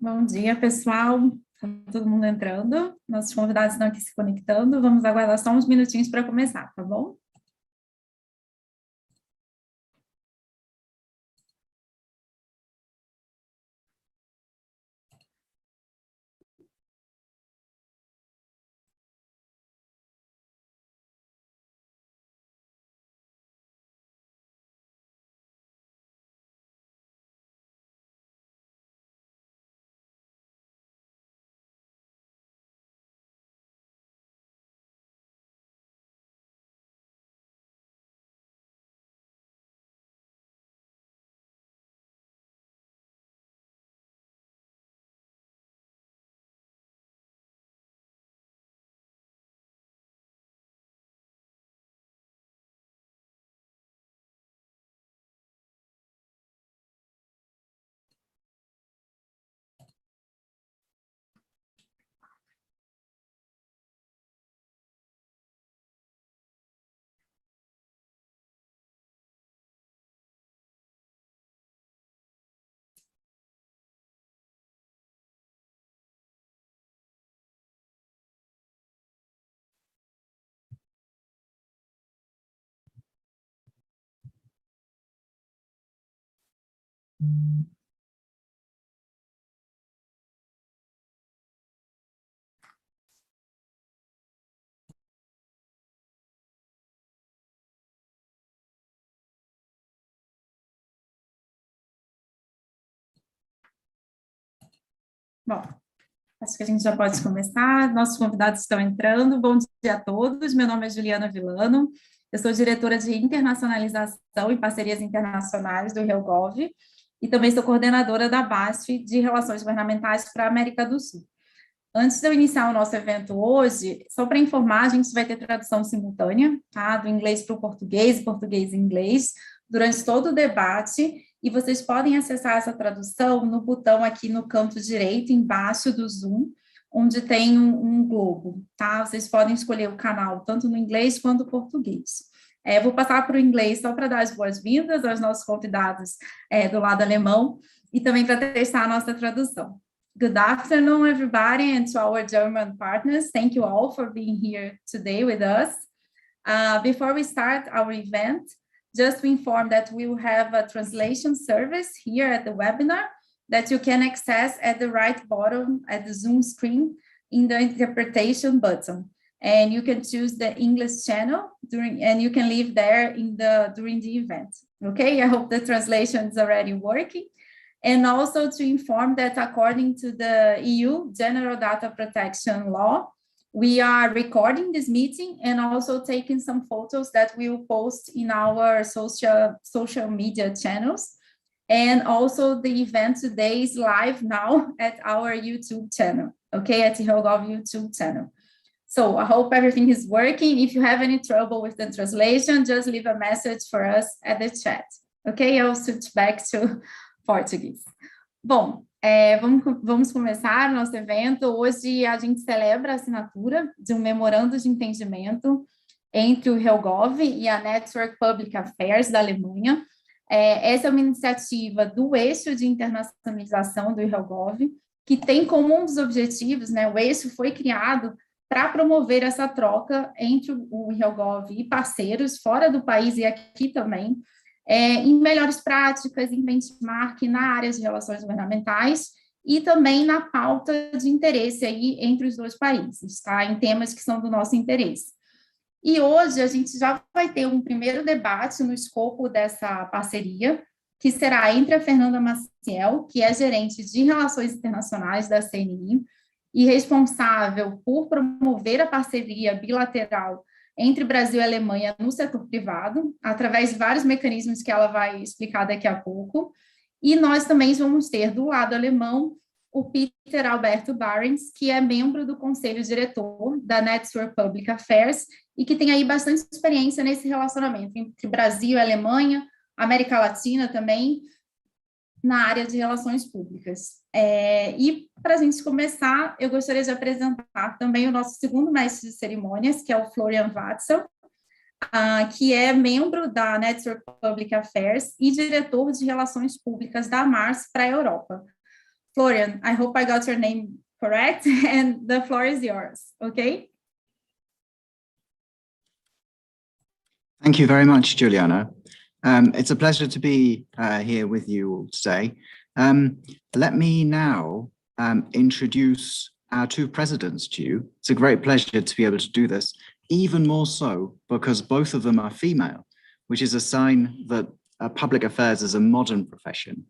Bom dia, pessoal. Está todo mundo entrando. Nossos convidados estão aqui se conectando. Vamos aguardar só uns minutinhos para começar, tá bom? Bom, acho que a gente já pode começar. Nossos convidados estão entrando. Bom dia a todos. Meu nome é Juliana Villano. Eu sou diretora de internacionalização e parcerias internacionais do IRELGOV e também sou coordenadora da BASF de Relações Governamentais para a América do Sul. Antes de eu iniciar o nosso evento hoje, só para informar, a gente vai ter tradução simultânea, tá? Do inglês para o português, português e inglês, durante todo o debate, e vocês podem acessar essa tradução no botão aqui no canto direito, embaixo do Zoom, onde tem um globo, tá? Vocês podem escolher o canal, tanto no inglês quanto no português. Vou passar para o inglês só para dar as boas-vindas aos nossos convidados do lado alemão, e também para testar a nossa tradução. Good afternoon, everybody, and to our German partners. Thank you all for being here today with us. Before we start our event, just to inform that we will have a translation service here at the webinar that you can access at the right bottom at the Zoom screen in the interpretation button. And you can choose the English channel and you can leave there during the event. Okay, I hope the translation is already working. And also to inform that according to the EU General Data Protection Law, we are recording this meeting and also taking some photos that we will post in our social media channels. And also the event today is live now at our YouTube channel, okay, at IRELGOV YouTube channel. So I hope everything is working. If you have any trouble with the translation, just leave a message for us at the chat. Okay, I'll switch back to Português. Bom, vamos começar o nosso evento. Hoje a gente celebra a assinatura de um memorando de entendimento entre o IRELGOV e a Netzwerk Public Affairs da Alemanha. Essa é uma iniciativa do eixo de internacionalização do IRELGOV, que tem como um dos objetivos, né, o eixo foi criado para promover essa troca entre o IRELGOV e parceiros fora do país e aqui também, em melhores práticas, em benchmark na área de relações governamentais e também na pauta de interesse aí entre os dois países, tá? Em temas que são do nosso interesse. E hoje a gente já vai ter um primeiro debate no escopo dessa parceria, que será entre a Fernanda Maciel, que é gerente de Relações Internacionais da CNI e responsável por promover a parceria bilateral entre Brasil e Alemanha no setor privado, através de vários mecanismos que ela vai explicar daqui a pouco. E nós também vamos ter, do lado alemão, o Peter Alberto Barents, que é membro do conselho diretor da Netzwerk Public Affairs e que tem aí bastante experiência nesse relacionamento entre Brasil e Alemanha, América Latina também, na área de relações públicas. E, para a gente começar, eu gostaria de apresentar também o nosso segundo mestre de cerimônias, que é o Florian Watzel, que é membro da Netzwerk Public Affairs e diretor de relações públicas da Mars para a Europa. Florian, I hope I got your name correct, and the floor is yours, okay? Thank you very much, Juliana. It's a pleasure to be here with you all today. Let me now introduce our two presidents to you. It's a great pleasure to be able to do this, even more so because both of them are female, which is a sign that public affairs is a modern profession.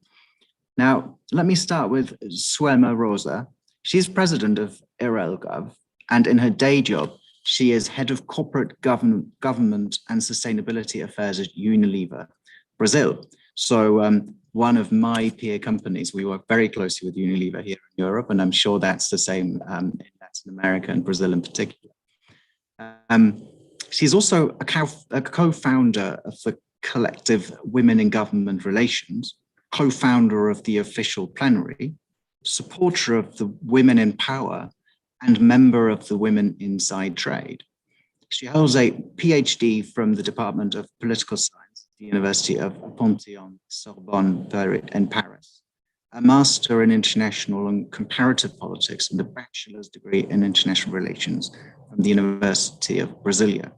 Now, let me start with Suelma Rosa. She's president of IRELGOV, and in her day job, she is head of corporate government and sustainability affairs at Unilever, Brazil. So one of my peer companies, we work very closely with Unilever here in Europe, and I'm sure that's the same in Latin America and Brazil in particular. She's also a co-founder of the collective Women in Government Relations, co-founder of the official plenary, supporter of the Women in Power, and member of the Women Inside Trade. She holds a PhD from the Department of Political Science at the University of Panthéon-Sorbonne in Paris, a master in international and comparative politics, and a bachelor's degree in international relations from the University of Brasília.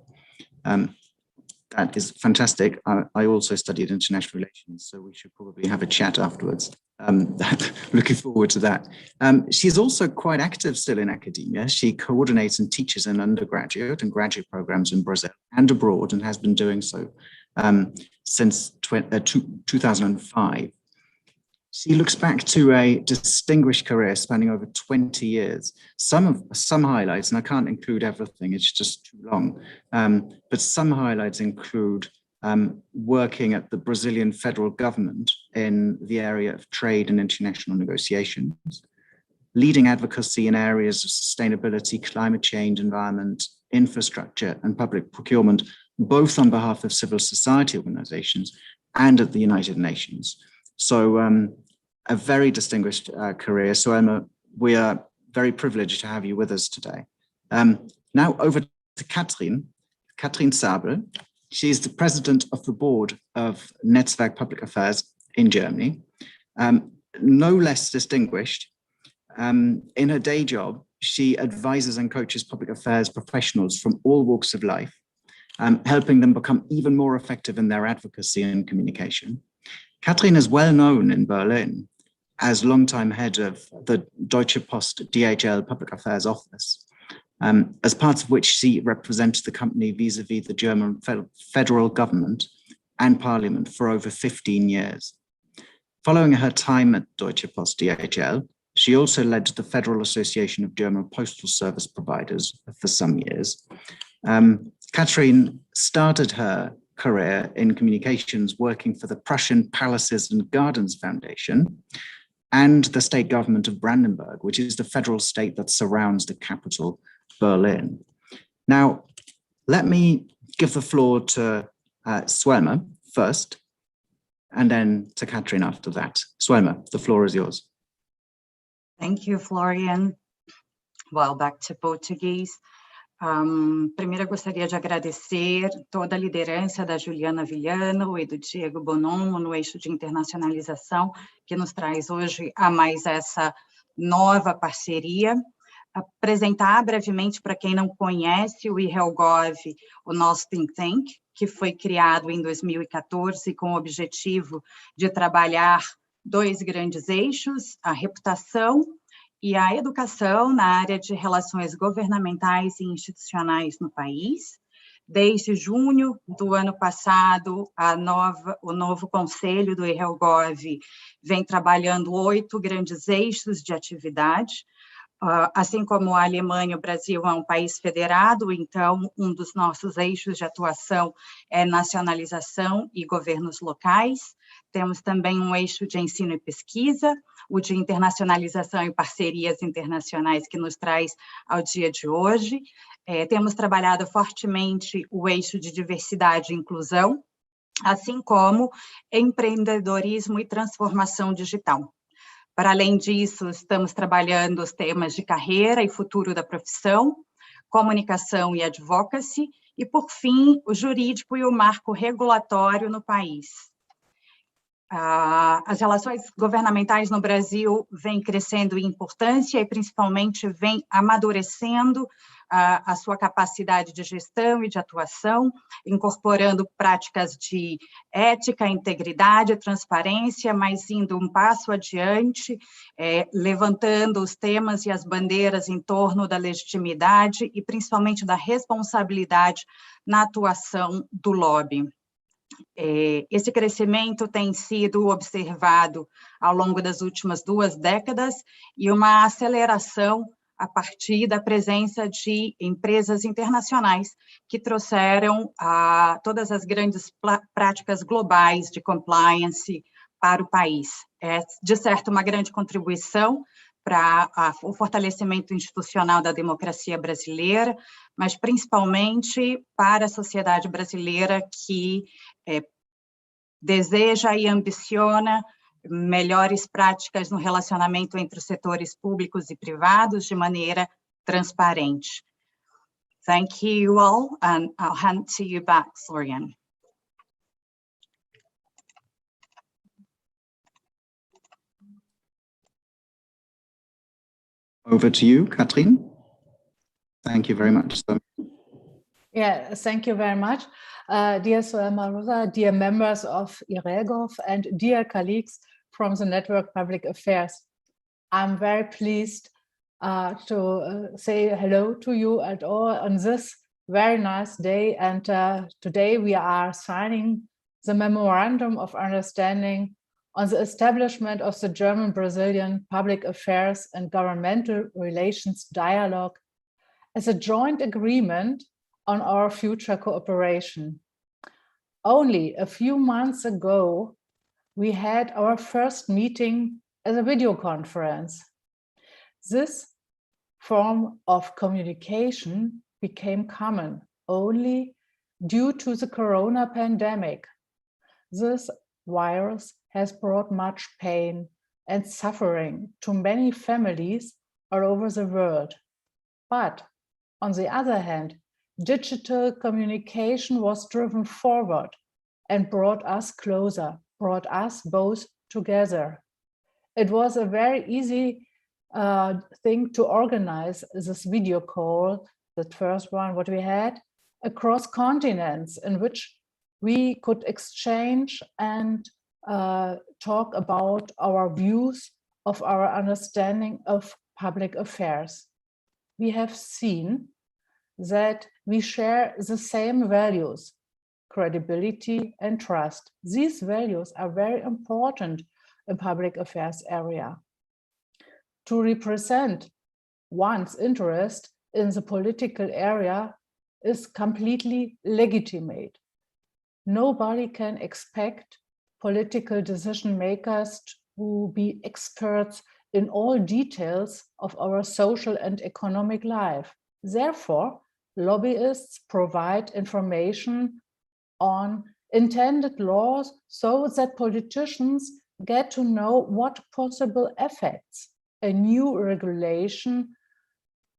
That is fantastic. I also studied international relations, so we should probably have a chat afterwards. Looking forward to that. She's also quite active still in academia. She coordinates and teaches in undergraduate and graduate programs in Brazil and abroad, and has been doing so since 2005. She looks back to a distinguished career spanning over 20 years. Some highlights, and I can't include everything, it's just too long, but some highlights include working at the Brazilian federal government in the area of trade and international negotiations, leading advocacy in areas of sustainability, climate change, environment, infrastructure, and public procurement, both on behalf of civil society organizations and at the United Nations. So a very distinguished career. So Emma, we are very privileged to have you with us today. Now over to Katrin Sabre. She's the president of the board of Netzwerk Public Affairs in Germany. No less distinguished, in her day job, she advises and coaches public affairs professionals from all walks of life, helping them become even more effective in their advocacy and communication. Katrin is well known in Berlin as longtime head of the Deutsche Post DHL Public Affairs Office, as part of which she represented the company vis-a-vis the German federal government and parliament for over 15 years. Following her time at Deutsche Post DHL, she also led the Federal Association of German Postal Service Providers for some years. Katrin started her career in communications working for the Prussian Palaces and Gardens Foundation and the state government of Brandenburg, which is the federal state that surrounds the capital, Berlin. Now, let me give the floor to Suelma first, and then to Katrin after that. Suelma, the floor is yours. Thank you, Florian. Well, back to Portuguese. Primeiro, eu gostaria de agradecer toda a liderança da Juliana Villano e do Diego Bonomo no eixo de internacionalização, que nos traz hoje a mais essa nova parceria. Apresentar brevemente, para quem não conhece, o IRELGOV, o nosso think tank, que foi criado em 2014 com o objetivo de trabalhar dois grandes eixos, a reputação e a educação na área de relações governamentais e institucionais no país. Desde junho do ano passado, o novo conselho do IRELGOV vem trabalhando 8 grandes eixos de atividade. Assim como a Alemanha, o Brasil é um país federado, então um dos nossos eixos de atuação é nacionalização e governos locais. Temos também um eixo de ensino e pesquisa, o de internacionalização e parcerias internacionais que nos traz ao dia de hoje. Temos trabalhado fortemente o eixo de diversidade e inclusão, assim como empreendedorismo e transformação digital. Para além disso, estamos trabalhando os temas de carreira e futuro da profissão, comunicação e advocacy, e, por fim, o jurídico e o marco regulatório no país. As relações governamentais no Brasil vêm crescendo em importância e, principalmente, vêm amadurecendo a sua capacidade de gestão e de atuação, incorporando práticas de ética, integridade, transparência, mas indo um passo adiante, levantando os temas e as bandeiras em torno da legitimidade e, principalmente, da responsabilidade na atuação do lobby. Esse crescimento tem sido observado ao longo das últimas 2 décadas e uma aceleração a partir da presença de empresas internacionais que trouxeram todas as grandes práticas globais de compliance para o país. É, de certo, uma grande contribuição para o fortalecimento institucional da democracia brasileira, mas principalmente para a sociedade brasileira que deseja e ambiciona melhores práticas no relacionamento entre os setores públicos e privados de maneira transparente. Thank you all, and I'll hand to you back, Florian. Over to you, Katrin. Thank you very much. Yeah, thank you very much. Dear Soema Rosa, dear members of IRELGOV, and dear colleagues from the Network Public Affairs. I'm very pleased to say hello to you at all on this very nice day. And today we are signing the Memorandum of Understanding on the establishment of the German-Brazilian Public Affairs and Governmental Relations Dialogue as a joint agreement on our future cooperation. Only a few months ago, we had our first meeting as a video conference. This form of communication became common only due to the corona pandemic. This virus has brought much pain and suffering to many families all over the world. But on the other hand, digital communication was driven forward and brought us closer, brought us both together. It was a very easy thing to organize this video call, the first one what we had, across continents, in which we could exchange and talk about our views of our understanding of public affairs. We have seen that we share the same values, credibility and trust. These values are very important in public affairs area. To represent one's interest in the political area is completely legitimate. Nobody can expect political decision makers to be experts in all details of our social and economic life. Therefore, lobbyists provide information on intended laws so that politicians get to know what possible effects a new regulation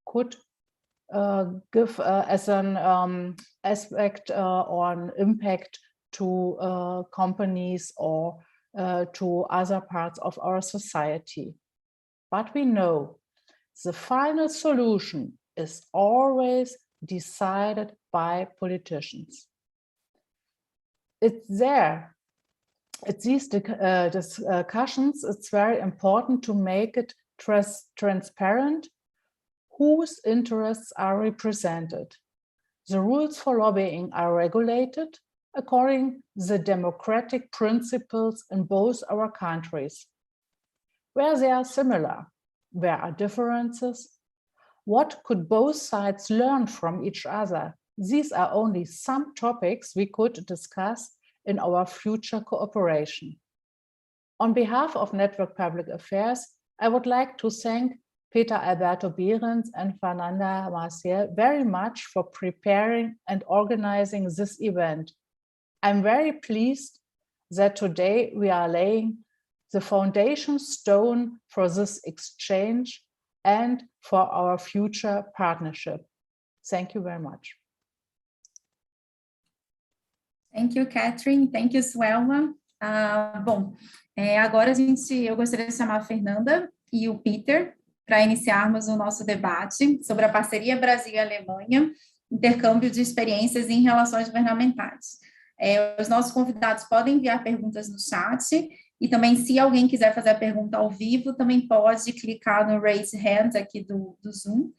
could give as an aspect or an impact to companies or to other parts of our society. But we know the final solution is always decided by politicians. It's there. At these discussions, it's very important to make it transparent whose interests are represented. The rules for lobbying are regulated according to the democratic principles in both our countries. Where they are similar, where are differences? What could both sides learn from each other? These are only some topics we could discuss in our future cooperation. On behalf of Network Public Affairs, I would like to thank Peter Alberto Behrens and Fernanda Marcial very much for preparing and organizing this event. I'm very pleased that today we are laying the foundation stone for this exchange and for our future partnership. Thank you very much. Thank you, Katrin. Thank you, Suelma. Bom, agora eu gostaria de chamar a Fernanda e o Peter para iniciarmos o nosso debate sobre a Parceria Brasil-Alemanha, intercâmbio de experiências em relações governamentais. Os nossos convidados podem enviar perguntas no chat, e também, se alguém quiser fazer a pergunta ao vivo, também pode clicar no Raise Hand aqui do Zoom,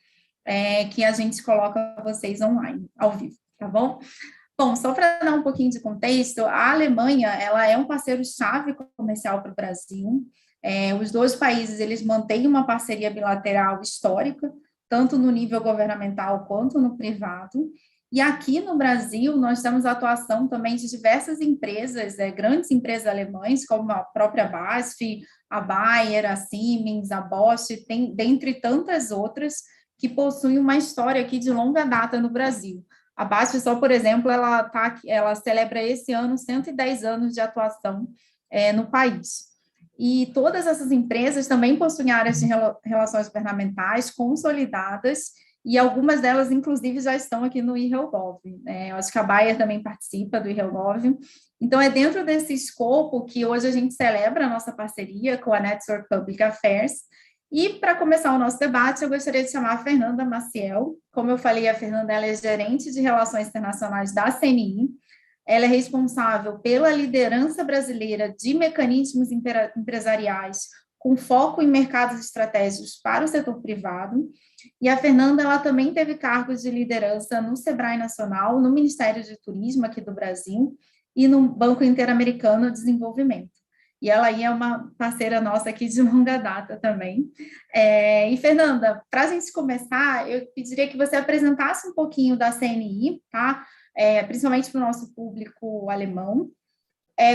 que a gente coloca vocês online, ao vivo, tá bom? Bom, só para dar um pouquinho de contexto, a Alemanha, ela é um parceiro-chave comercial para o Brasil. Os dois países, eles mantêm uma parceria bilateral histórica, tanto no nível governamental quanto no privado. E aqui no Brasil, nós temos a atuação também de diversas empresas, grandes empresas alemãs, como a própria BASF, a Bayer, a Siemens, a Bosch, dentre tantas outras, que possuem uma história aqui de longa data no Brasil. A BASF, só por exemplo, ela celebra esse ano 110 anos de atuação no país. E todas essas empresas também possuem áreas de relações governamentais consolidadas, e algumas delas, inclusive, já estão aqui no IRELGOV. Eu acho que a Bayer também participa do IRELGOV. Então, é dentro desse escopo que hoje a gente celebra a nossa parceria com a Netzwerk Public Affairs. E, para começar o nosso debate, eu gostaria de chamar a Fernanda Maciel. Como eu falei, a Fernanda ela é gerente de Relações Internacionais da CNI. Ela é responsável pela liderança brasileira de mecanismos empresariais com foco em mercados estratégicos para o setor privado. E a Fernanda, ela também teve cargos de liderança no Sebrae Nacional, no Ministério de Turismo aqui do Brasil e no Banco Interamericano de Desenvolvimento. E ela aí é uma parceira nossa aqui de longa data também. E, Fernanda, para a gente começar, eu pediria que você apresentasse um pouquinho da CNI, tá? Principalmente para o nosso público alemão,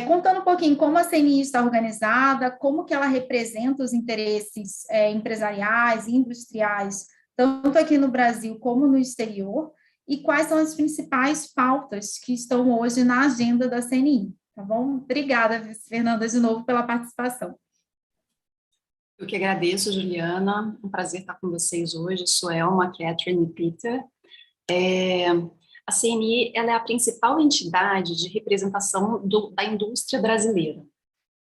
contando um pouquinho como a CNI está organizada, como que ela representa os interesses empresariais e industriais, tanto aqui no Brasil como no exterior, e quais são as principais pautas que estão hoje na agenda da CNI, tá bom? Obrigada, Fernanda, de novo pela participação. Eu que agradeço, Juliana, um prazer estar com vocês hoje, sou Elma, Catherine e Peter. A CNI ela é a principal entidade de representação da indústria brasileira.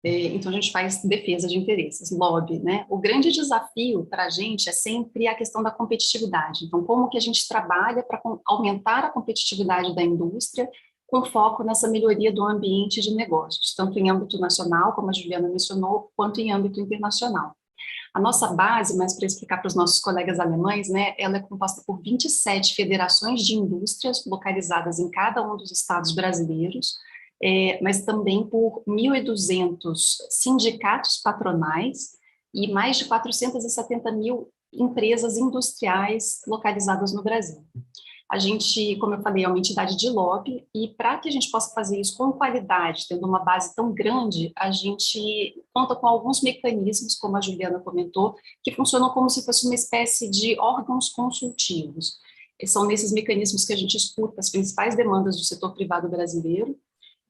Então, a gente faz defesa de interesses, lobby, né? O grande desafio para a gente é sempre a questão da competitividade. Então, como que a gente trabalha para aumentar a competitividade da indústria com foco nessa melhoria do ambiente de negócios, tanto em âmbito nacional, como a Juliana mencionou, quanto em âmbito internacional. A nossa base, mas para explicar para os nossos colegas alemães, né, ela é composta por 27 federações de indústrias localizadas em cada um dos estados brasileiros, mas também por 1.200 sindicatos patronais e mais de 470 mil empresas industriais localizadas no Brasil. A gente, como eu falei, é uma entidade de lobby, e para que a gente possa fazer isso com qualidade, tendo uma base tão grande, a gente conta com alguns mecanismos, como a Juliana comentou, que funcionam como se fosse uma espécie de órgãos consultivos. E são nesses mecanismos que a gente escuta as principais demandas do setor privado brasileiro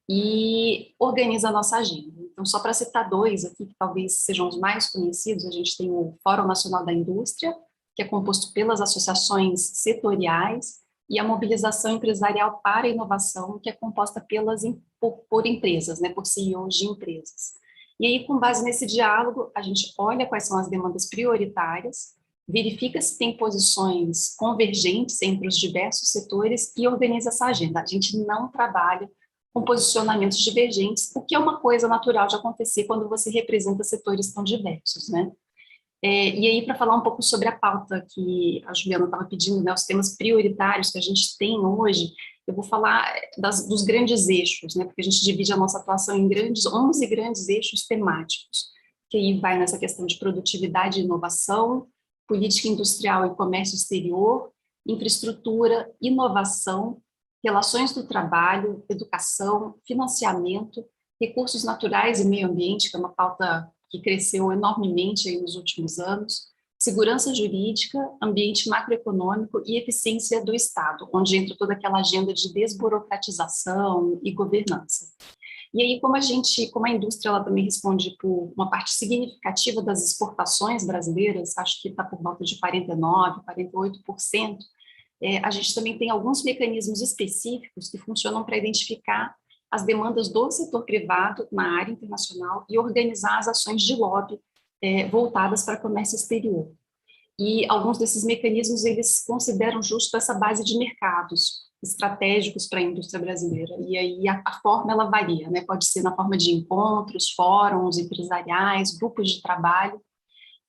e organiza a nossa agenda. Então, só para citar dois aqui, que talvez sejam os mais conhecidos, a gente tem o Fórum Nacional da Indústria, que é composto pelas associações setoriais, e a mobilização empresarial para a inovação, que é composta por empresas, né, por CEOs de empresas. E aí, com base nesse diálogo, a gente olha quais são as demandas prioritárias, verifica se tem posições convergentes entre os diversos setores e organiza essa agenda. A gente não trabalha com posicionamentos divergentes, o que é uma coisa natural de acontecer quando você representa setores tão diversos, né? E aí, para falar um pouco sobre a pauta que a Juliana estava pedindo, né, os temas prioritários que a gente tem hoje, eu vou falar dos grandes eixos, né, porque a gente divide a nossa atuação em 11 grandes eixos temáticos, que aí vai nessa questão de produtividade e inovação, política industrial e comércio exterior, infraestrutura, inovação, relações do trabalho, educação, financiamento, recursos naturais e meio ambiente, que é uma pauta que cresceu enormemente aí nos últimos anos, segurança jurídica, ambiente macroeconômico e eficiência do Estado, onde entra toda aquela agenda de desburocratização e governança. E aí, como a indústria ela também responde por uma parte significativa das exportações brasileiras, acho que está por volta de 49%, 48%, a gente também tem alguns mecanismos específicos que funcionam para identificar as demandas do setor privado na área internacional e organizar as ações de lobby voltadas para comércio exterior. E alguns desses mecanismos, eles consideram justo essa base de mercados estratégicos para a indústria brasileira. E aí a forma, ela varia, né? Pode ser na forma de encontros, fóruns empresariais, grupos de trabalho.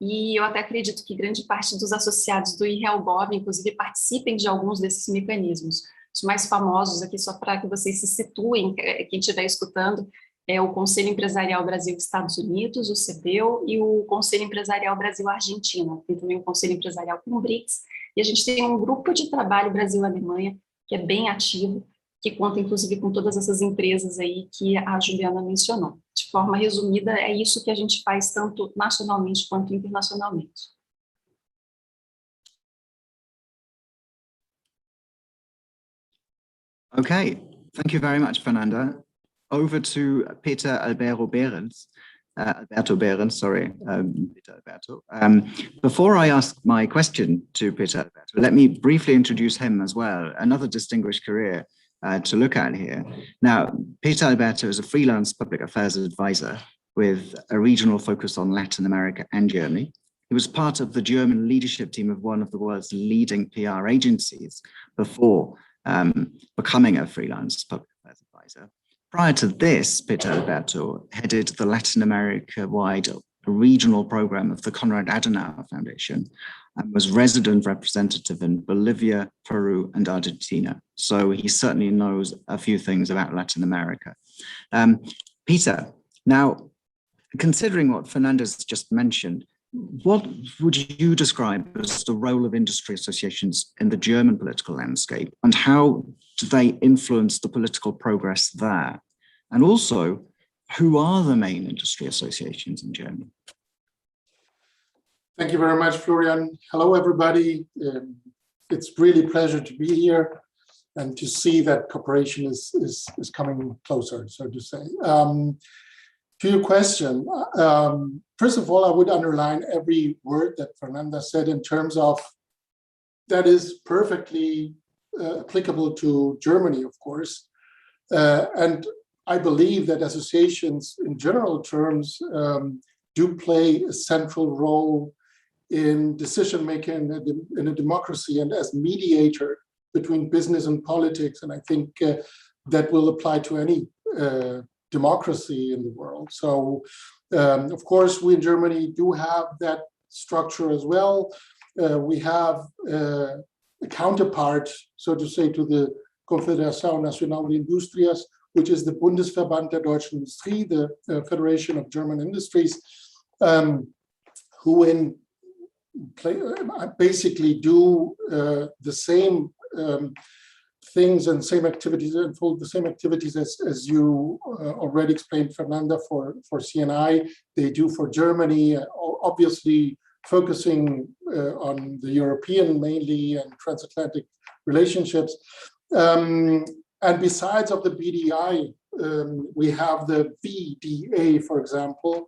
E eu até acredito que grande parte dos associados do IRELGOV, inclusive, participem de alguns desses mecanismos. Os mais famosos aqui, só para que vocês se situem, quem estiver escutando, é o Conselho Empresarial Brasil-Estados Unidos, o CBEU, e o Conselho Empresarial Brasil-Argentina. Tem também o Conselho Empresarial com o BRICS, e a gente tem um grupo de trabalho Brasil-Alemanha, que é bem ativo, que conta, inclusive, com todas essas empresas aí que a Juliana mencionou. De forma resumida, é isso que a gente faz, tanto nacionalmente quanto internacionalmente. Okay, thank you very much, Fernanda. Over to Peter Alberto Behrens. Peter Alberto. Before I ask my question to Peter Alberto, let me briefly introduce him as well, another distinguished career to look at here. Now, Peter Alberto is a freelance public affairs advisor with a regional focus on Latin America and Germany. He was part of the German leadership team of one of the world's leading PR agencies before becoming a freelance public affairs advisor. Prior to this, Peter Alberto headed the Latin America-wide regional program of the Konrad Adenauer Foundation and was resident representative in Bolivia, Peru, and Argentina. So he certainly knows a few things about Latin America. Peter, now, considering what Fernanda's just mentioned, what would you describe as the role of industry associations in the German political landscape, and how do they influence the political progress there? And also, who are the main industry associations in Germany? Thank you very much, Florian. Hello, everybody. It's really a pleasure to be here and to see that cooperation is coming closer, so to say. To your question, first of all, I would underline every word that Fernanda said in terms of that is perfectly applicable to Germany, of course. And I believe that associations in general terms do play a central role in decision-making in a democracy and as mediator between business and politics. And I think that will apply to any democracy in the world. So, of course, we in Germany do have that structure as well. We have a counterpart, so to say, to the Confederação Nacional de Industrias, which is the Bundesverband der Deutschen Industrie, the Federation of German Industries, who basically do the same things and same activities, unfold the same activities as you already explained, Fernanda, for CNI. They do for Germany, obviously focusing on the European mainly and transatlantic relationships. And besides of the BDI, we have the VDA, for example,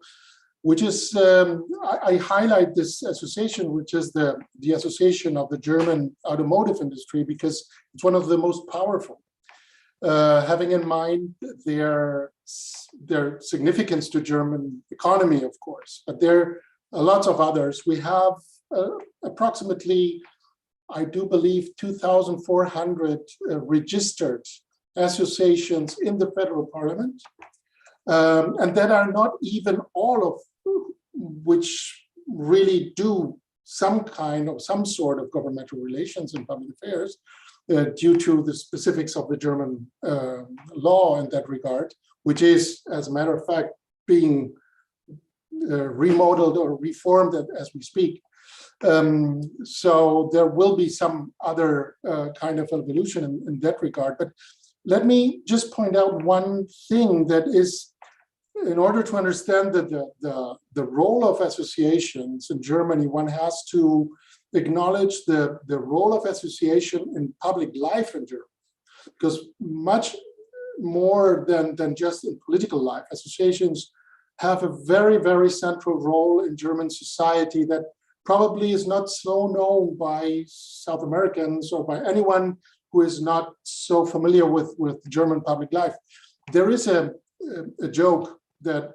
which is, I highlight this association, which is the Association of the German Automotive Industry, because it's one of the most powerful, having in mind their significance to German economy, of course, but there are lots of others. We have approximately, I do believe, 2,400 registered associations in the federal parliament, and that are not even all of which really do some sort of governmental relations and public affairs due to the specifics of the German law in that regard, which is, as a matter of fact, being remodeled or reformed as we speak. So there will be some other kind of evolution in that regard. But let me just point out one thing that is, in order to understand the role of associations in Germany, one has to acknowledge the role of association in public life in Germany, because much more than just in political life, associations have a very, very central role in German society that probably is not so known by South Americans or by anyone who is not so familiar with German public life. there is a joke that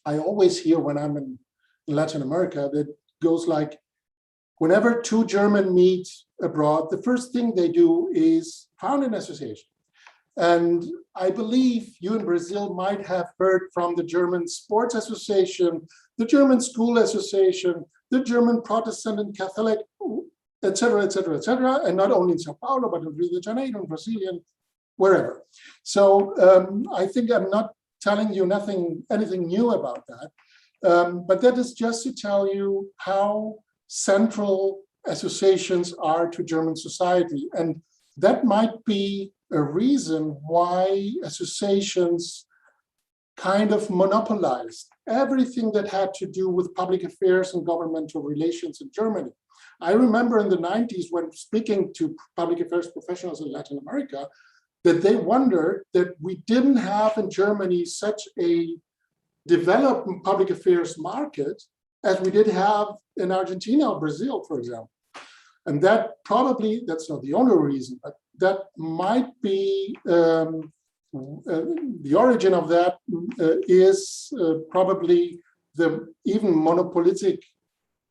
I always hear when I'm in Latin America that goes like, whenever two Germans meet abroad, the first thing they do is found an association. And I believe you in Brazil might have heard from the German Sports Association, the German School Association, the German Protestant and Catholic, etc., etc., etc., and not only in Sao Paulo, but in Rio de Janeiro, in Brasília, and wherever. So I think I'm not telling you anything new about that, but that is just to tell you how central associations are to German society. And that might be a reason why associations kind of monopolized everything that had to do with public affairs and governmental relations in Germany. I remember in the 90s when speaking to public affairs professionals in Latin America, that they wondered that we didn't have in Germany such a developed public affairs market as we did have in Argentina or Brazil, for example. And that probably, that's not the only reason, but that might be the origin of that is probably the even monopolistic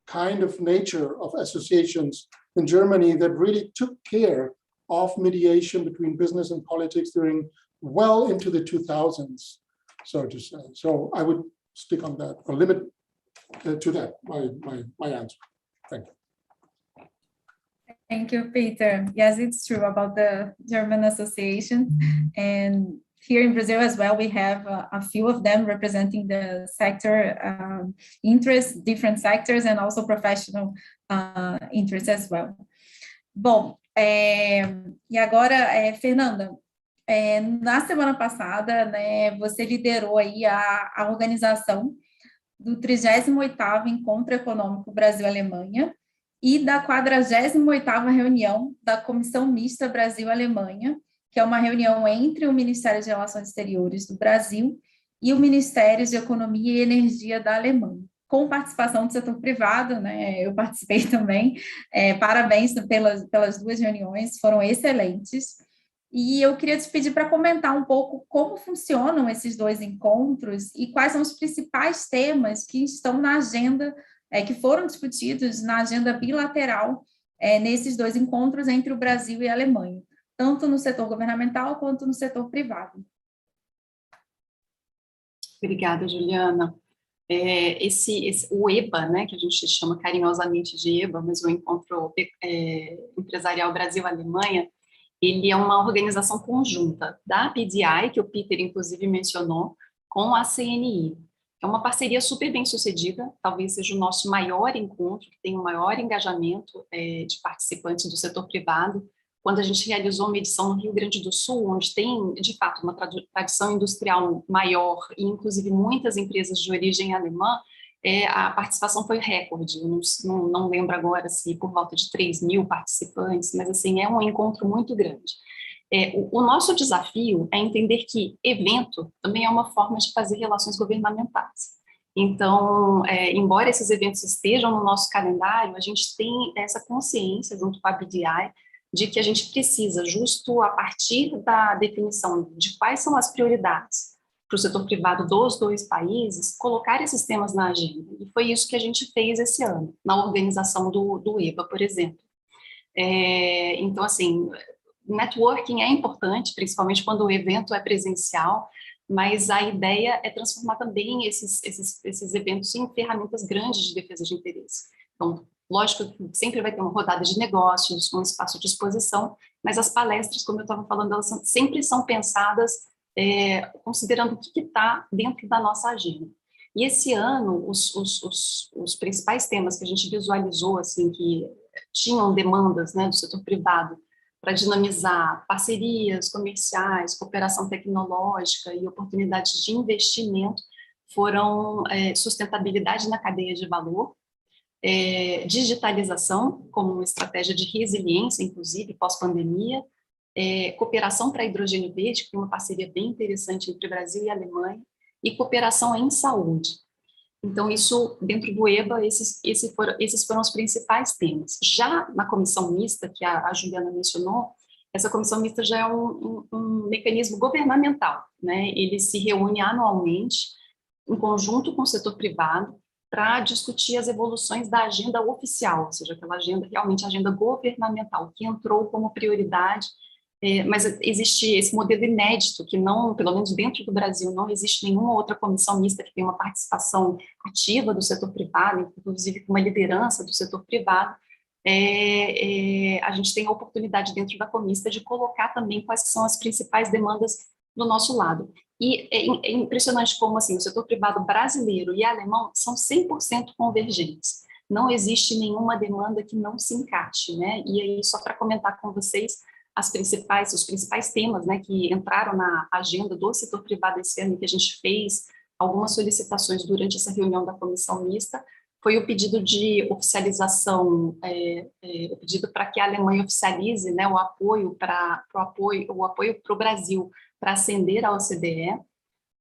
kind of nature of associations in Germany that really took care of mediation between business and politics during well into the 2000s, so to say. So I would stick on that, or limit to that, my answer. Thank you. Thank you, Peter. Yes, it's true about the German association. And here in Brazil as well, we have a few of them representing the sector interests, different sectors, and also professional interests as well. Bom, e agora, Fernanda, na semana passada, né, você liderou aí a organização do 38º Encontro Econômico Brasil-Alemanha e da 48ª reunião da Comissão Mista Brasil-Alemanha, que é uma reunião entre o Ministério de Relações Exteriores do Brasil e o Ministério de Economia e Energia da Alemanha, com participação do setor privado, né? Eu participei também. Parabéns pelas duas reuniões, foram excelentes. E eu queria te pedir para comentar um pouco como funcionam esses dois encontros e quais são os principais temas que estão na agenda, que foram discutidos na agenda bilateral nesses dois encontros entre o Brasil e a Alemanha, tanto no setor governamental quanto no setor privado. Obrigada, Juliana. O EBA, né, que a gente chama carinhosamente de EBA, mas o Encontro Empresarial Brasil-Alemanha, ele é uma organização conjunta da PDI, que o Peter, inclusive, mencionou, com a CNI. É uma parceria super bem sucedida, talvez seja o nosso maior encontro, que tem o maior engajamento de participantes do setor privado. Quando a gente realizou uma edição no Rio Grande do Sul, onde tem, de fato, uma tradição industrial maior, e inclusive muitas empresas de origem alemã, a participação foi recorde. Eu não lembro agora se por volta de 3.000 participantes, mas assim, é um encontro muito grande. O nosso desafio é entender que evento também é uma forma de fazer relações governamentais. Então, embora esses eventos estejam no nosso calendário, a gente tem essa consciência, junto com a BDI, de que a gente precisa, justo a partir da definição de quais são as prioridades para o setor privado dos dois países, colocar esses temas na agenda. E foi isso que a gente fez esse ano, na organização do EBA, por exemplo. Então, assim, networking é importante, principalmente quando o evento é presencial, mas a ideia é transformar também esses eventos em ferramentas grandes de defesa de interesse. Então, lógico que sempre vai ter uma rodada de negócios, um espaço de exposição, mas as palestras, como eu estava falando, elas sempre são pensadas considerando o que está dentro da nossa agenda. E esse ano, os principais temas que a gente visualizou, assim, que tinham demandas, né, do setor privado, para dinamizar parcerias comerciais, cooperação tecnológica e oportunidades de investimento, foram sustentabilidade na cadeia de valor, digitalização como uma estratégia de resiliência, inclusive pós-pandemia, cooperação para hidrogênio verde, que tem uma parceria bem interessante entre Brasil e Alemanha, e cooperação em saúde. Então, isso, dentro do EBA, esses foram os principais temas. Já na comissão mista, que a Juliana mencionou, essa comissão mista já é um mecanismo governamental, né? Ele se reúne anualmente, em conjunto com o setor privado, para discutir as evoluções da agenda oficial, ou seja, aquela agenda, realmente a agenda governamental, que entrou como prioridade, mas existe esse modelo inédito, que não, pelo menos dentro do Brasil, não existe nenhuma outra comissão mista que tenha uma participação ativa do setor privado, inclusive com uma liderança do setor privado. A gente tem a oportunidade dentro da comista de colocar também quais são as principais demandas do nosso lado. E é impressionante como assim, o setor privado brasileiro e alemão são 100% convergentes. Não existe nenhuma demanda que não se encaixe, né? E aí, só para comentar com vocês, os principais temas, né, que entraram na agenda do setor privado esse ano, que a gente fez algumas solicitações durante essa reunião da comissão mista, foi o pedido de oficialização, o pedido para que a Alemanha oficialize, né, o apoio para o Brasil para ascender à OCDE,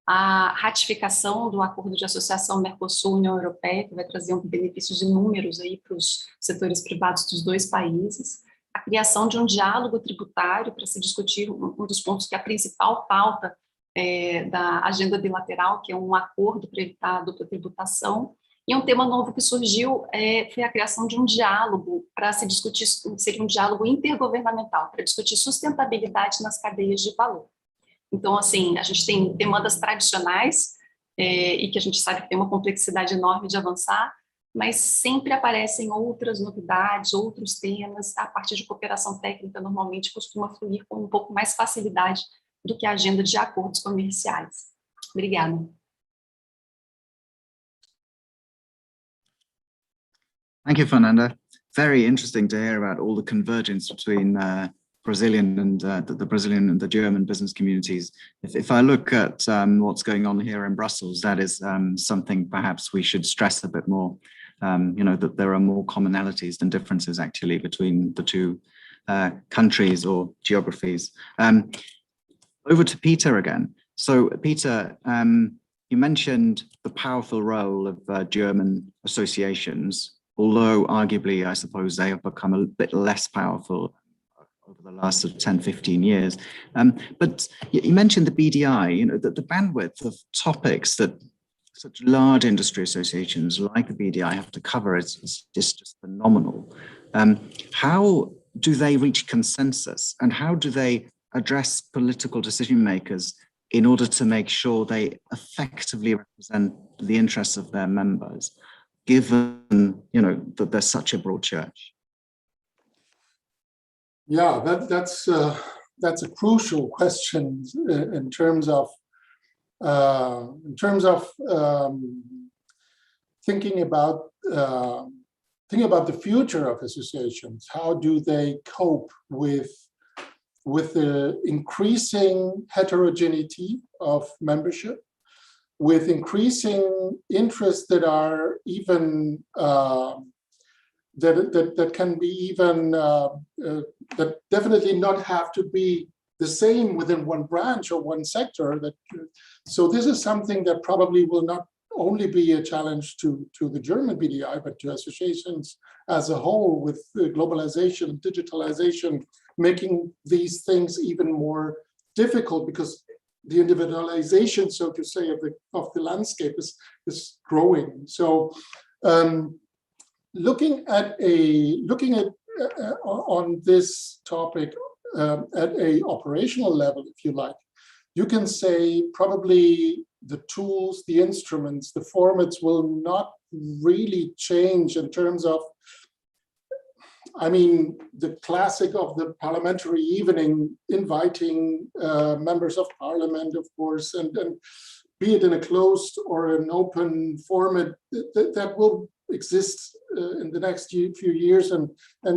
a ratificação do acordo de associação Mercosul-União Europeia, que vai trazer benefícios inúmeros aí para os setores privados dos dois países, a criação de um diálogo tributário para se discutir um dos pontos que é a principal pauta da agenda bilateral, que é um acordo para evitar a dupla tributação. E um tema novo que surgiu foi a criação de um diálogo para se discutir, seria um diálogo intergovernamental, para discutir sustentabilidade nas cadeias de valor. Então, assim, a gente tem demandas tradicionais e que a gente sabe que tem uma complexidade enorme de avançar, mas sempre aparecem outras novidades, outros temas. A parte de cooperação técnica normalmente costuma fluir com um pouco mais facilidade do que a agenda de acordos comerciais. Obrigada. Thank you, Fernanda. Very interesting to hear about all the convergence between Brazilian and the Brazilian and the German business communities. If I look at what's going on here in Brussels, that is something perhaps we should stress a bit more. That there are more commonalities than differences actually between the two countries or geographies. Over to Peter again. So Peter, you mentioned the powerful role of German associations, although arguably I suppose they have become a bit less powerful over the last sort of 10, 15 years. But you mentioned the BDI, the bandwidth of topics that such large industry associations like the BDI have to cover is just phenomenal. How do they reach consensus, and how do they address political decision makers in order to make sure they effectively represent the interests of their members, given that they're such a broad church? Yeah, that's a crucial question in terms of thinking about the future of associations. How do they cope with the increasing heterogeneity of membership, with increasing interests that are even that can be even that definitely not have to be the same within one branch or one sector. So this is something that probably will not only be a challenge to the German BDI, but to associations as a whole, with globalization and digitalization, making these things even more difficult, because the individualization, so to say, of the landscape is growing. So looking at on this topic at a operational level, if you like, you can say probably the tools, the instruments, the formats will not really change in terms of, I mean, the classic of the parliamentary evening, inviting members of parliament, of course, and be it in a closed or an open format, that will exist in the next few years and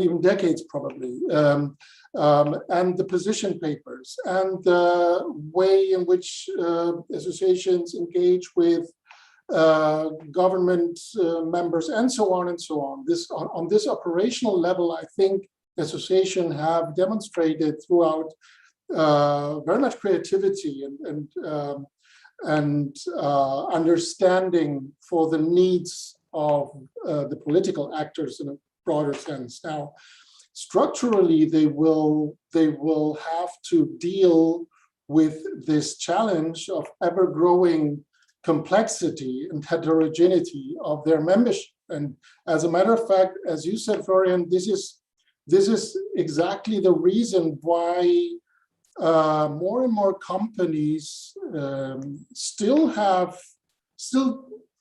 even decades probably. And the position papers and the way in which associations engage with government members and so on and so on. On this operational level, I think associations have demonstrated throughout very much creativity and understanding for the needs of the political actors in a broader sense. Now, structurally they will have to deal with this challenge of ever-growing complexity and heterogeneity of their membership. And as a matter of fact, as you said, Florian, this is exactly the reason why more and more companies still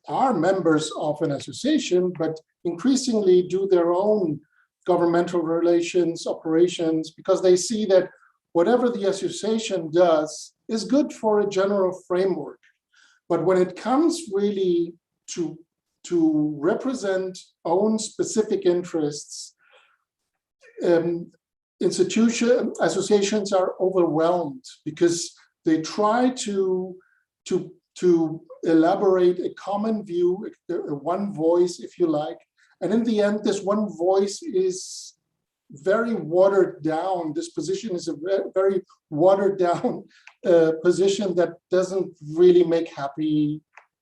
are members of an association, but increasingly do their own governmental relations operations, because they see that whatever the association does is good for a general framework. But when it comes really to represent own specific interests, associations are overwhelmed because they try to elaborate a common view, one voice, if you like, and in the end, this one voice is very watered down. This position is a very watered down position that doesn't really make happy,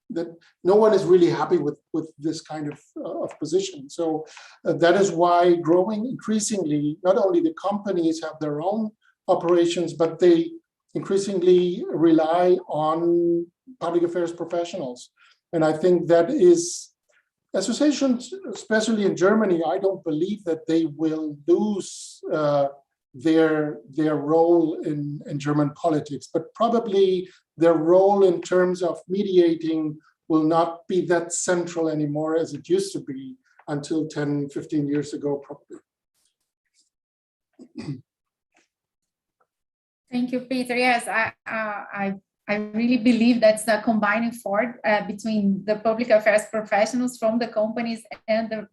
that no one is really happy with this kind of position. So that is why growing increasingly, not only the companies have their own operations, but they increasingly rely on public affairs professionals. And I think that is, associations, especially in Germany, I don't believe that they will lose their role in German politics, but probably their role in terms of mediating will not be that central anymore as it used to be until 10, 15 years ago, probably. Thank you, Peter. Yes, I really believe that's the combining force between the public affairs professionals from the companies and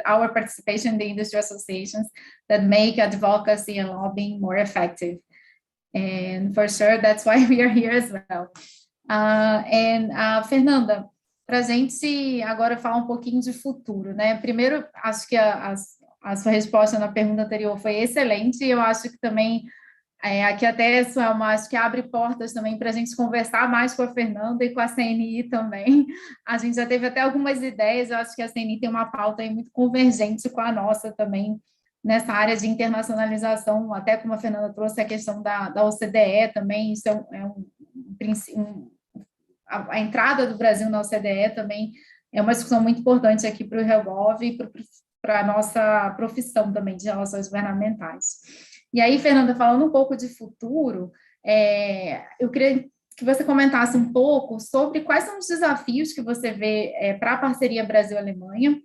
our participation in the industry associations that make advocacy and lobbying more effective. And for sure, that's why we are here as well. Fernanda, para a gente agora falar um pouquinho de futuro, né? Primeiro, acho que a sua resposta na pergunta anterior foi excelente, e eu acho que também aqui até acho que abre portas também para a gente conversar mais com a Fernanda e com a CNI também. A gente já teve até algumas ideias, eu acho que a CNI tem uma pauta aí muito convergente com a nossa também, nessa área de internacionalização, até como a Fernanda trouxe a questão da OCDE também, isso a entrada do Brasil na OCDE também é uma discussão muito importante aqui para o IRELGOV e para a nossa profissão também de relações governamentais. E aí, Fernanda, falando um pouco de futuro, eu queria que você comentasse um pouco sobre quais são os desafios que você vê para a Parceria Brasil-Alemanha,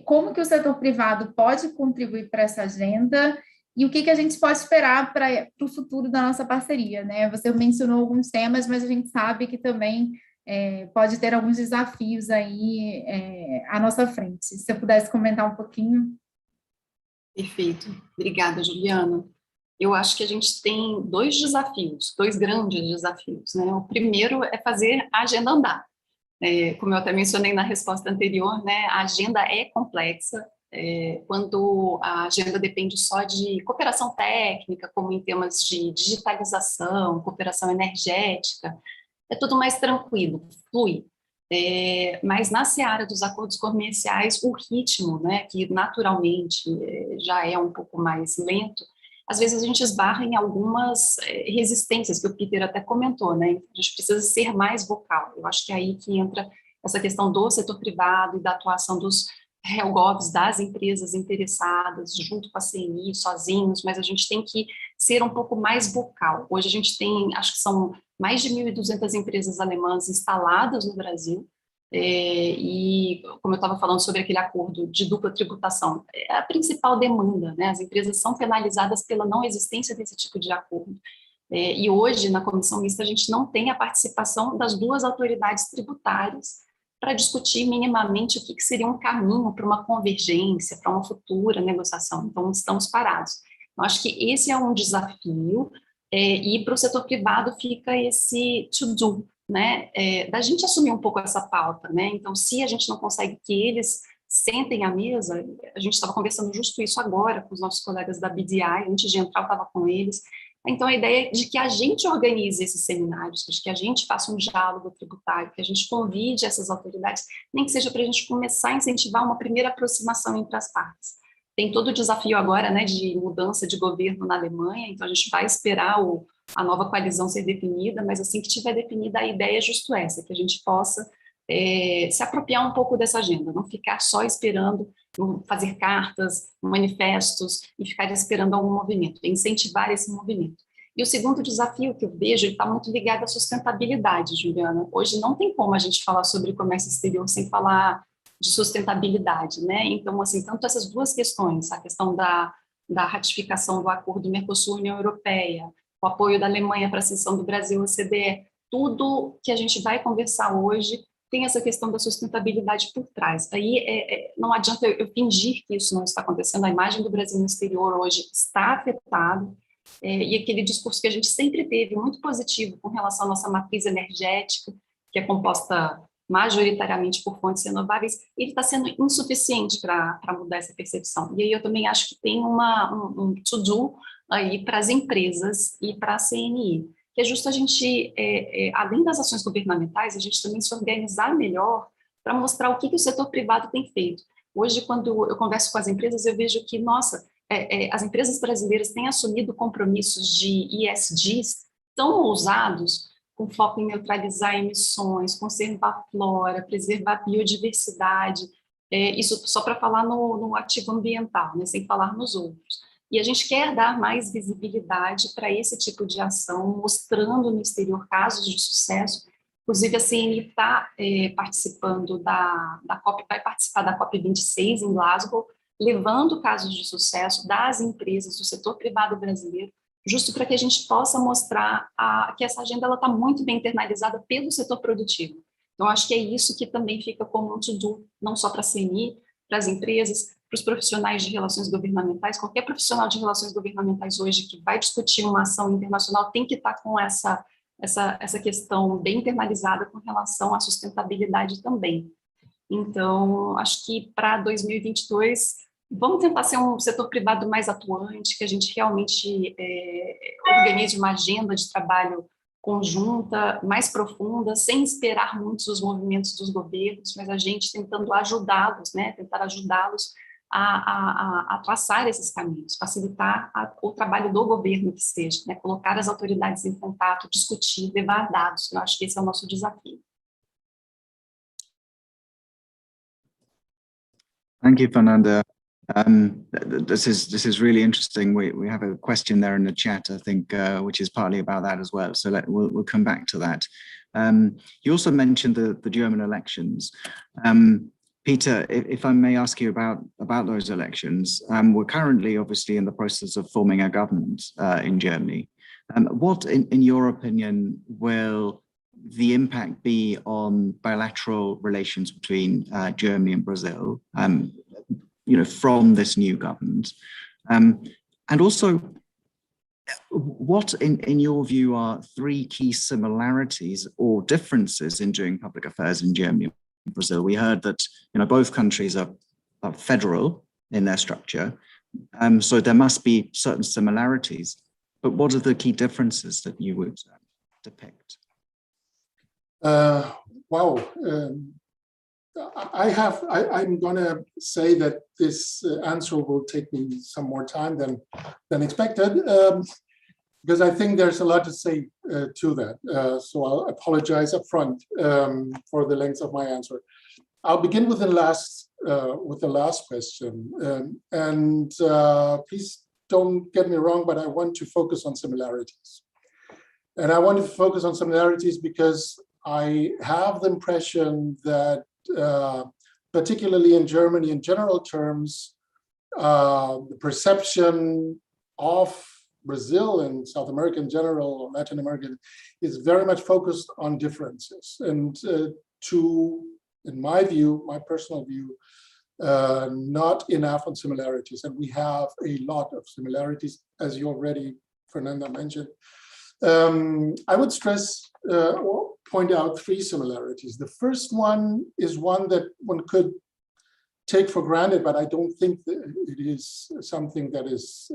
como que o setor privado pode contribuir para essa agenda e o que a gente pode esperar para o futuro da nossa parceria, né? Você mencionou alguns temas, mas a gente sabe que também pode ter alguns desafios aí à nossa frente. Se você pudesse comentar um pouquinho. Perfeito. Obrigada, Juliana. Eu acho que a gente tem dois grandes desafios, né? O primeiro é fazer a agenda andar. Como eu até mencionei na resposta anterior, né, a agenda é complexa, quando a agenda depende só de cooperação técnica, como em temas de digitalização, cooperação energética, é tudo mais tranquilo, flui. Mas na seara dos acordos comerciais, o ritmo, né, que naturalmente já é um pouco mais lento, às vezes a gente esbarra em algumas resistências, que o Peter até comentou, né? A gente precisa ser mais vocal. Eu acho que é aí que entra essa questão do setor privado e da atuação dos IRELGOVs, das empresas interessadas, junto com a CNI, sozinhos, mas a gente tem que ser um pouco mais vocal. Hoje a gente tem, acho que são mais de 1.200 empresas alemãs instaladas no Brasil, e como eu estava falando sobre aquele acordo de dupla tributação, é a principal demanda, né? As empresas são penalizadas pela não existência desse tipo de acordo, e hoje na comissão mista a gente não tem a participação das duas autoridades tributárias para discutir minimamente o que seria um caminho para uma convergência, para uma futura negociação. Então estamos parados. Eu acho que esse é um desafio, e para o setor privado fica esse to-do, né, da gente assumir um pouco essa pauta, né? Então, se a gente não consegue que eles sentem à mesa, a gente estava conversando justo isso agora com os nossos colegas da BDI, antes de entrar eu estava com eles, então a ideia é de que a gente organize esses seminários, de que a gente faça um diálogo tributário, que a gente convide essas autoridades, nem que seja para a gente começar a incentivar uma primeira aproximação entre as partes. Tem todo o desafio agora, né, de mudança de governo na Alemanha, então a gente vai esperar a nova coalizão ser definida, mas assim que tiver definida, a ideia é justo essa, que a gente possa se apropriar um pouco dessa agenda, não ficar só esperando, fazer cartas, manifestos e ficar esperando algum movimento, incentivar esse movimento. E o segundo desafio que eu vejo, ele está muito ligado à sustentabilidade, Juliana. Hoje não tem como a gente falar sobre comércio exterior sem falar de sustentabilidade, né? Então, assim, tanto essas duas questões, a questão da ratificação do acordo Mercosul-União Europeia, o apoio da Alemanha para a accessão do Brasil à OCDE, tudo que a gente vai conversar hoje tem essa questão da sustentabilidade por trás. Aí não adianta eu fingir que isso não está acontecendo, a imagem do Brasil no exterior hoje está afetada, e aquele discurso que a gente sempre teve, muito positivo com relação à nossa matriz energética, que é composta majoritariamente por fontes renováveis, ele está sendo insuficiente para mudar essa percepção. E aí eu também acho que tem um to-do aí para as empresas e para a CNI, que é justo a gente, além das ações governamentais, a gente também se organizar melhor para mostrar o que o setor privado tem feito. Hoje, quando eu converso com as empresas, eu vejo que, nossa, as empresas brasileiras têm assumido compromissos de ESGs tão ousados, com foco em neutralizar emissões, conservar a flora, preservar a biodiversidade, isso só para falar no ativo ambiental, né, sem falar nos outros. E a gente quer dar mais visibilidade para esse tipo de ação, mostrando no exterior casos de sucesso. Inclusive, a CNI está participando da COP, vai participar da COP26 em Glasgow, levando casos de sucesso das empresas do setor privado brasileiro, justo para que a gente possa mostrar que essa agenda está muito bem internalizada pelo setor produtivo. Então, acho que é isso que também fica como um to-do, não só para a CNI, para as empresas, para os profissionais de relações governamentais. Qualquer profissional de relações governamentais hoje que vai discutir uma ação internacional tem que estar com essa questão bem internalizada com relação à sustentabilidade também. Então, acho que para 2022, vamos tentar ser um setor privado mais atuante, que a gente realmente organize uma agenda de trabalho conjunta, mais profunda, sem esperar muitos os movimentos dos governos, mas a gente tentando ajudá-los, né, tentar ajudá-los a traçar esses caminhos, facilitar o trabalho do governo que seja, né, colocar as autoridades em contato, discutir, levar dados. Eu acho que esse é o nosso desafio. Thank you, Fernanda. This is really interesting. We have a question there in the chat, I think, which is partly about that as well. So we'll come back to that. You also mentioned the German elections. Peter, if I may ask you about those elections, we're currently obviously in the process of forming a government in Germany. What, in your opinion, will the impact be on bilateral relations between Germany and Brazil, from this new government? And also, what, in your view, are three key similarities or differences in doing public affairs in Germany and Brazil? We heard that both countries are federal in their structure, so there must be certain similarities. But what are the key differences that you would depict? Wow. I'm going to say that this answer will take me some more time than expected, because I think there's a lot to say to that. So I'll apologize up front for the length of my answer. I'll begin with the last question, and please don't get me wrong, but I want to focus on similarities. And I want to focus on similarities because I have the impression that particularly in Germany, in general terms, the perception of Brazil and South America in general, or Latin America, is very much focused on differences. And in my view, my personal view, not enough on similarities. And we have a lot of similarities, as you already, Fernanda, mentioned. I would stress or point out three similarities. The first one is one that one could take for granted, but I don't think that it is something that is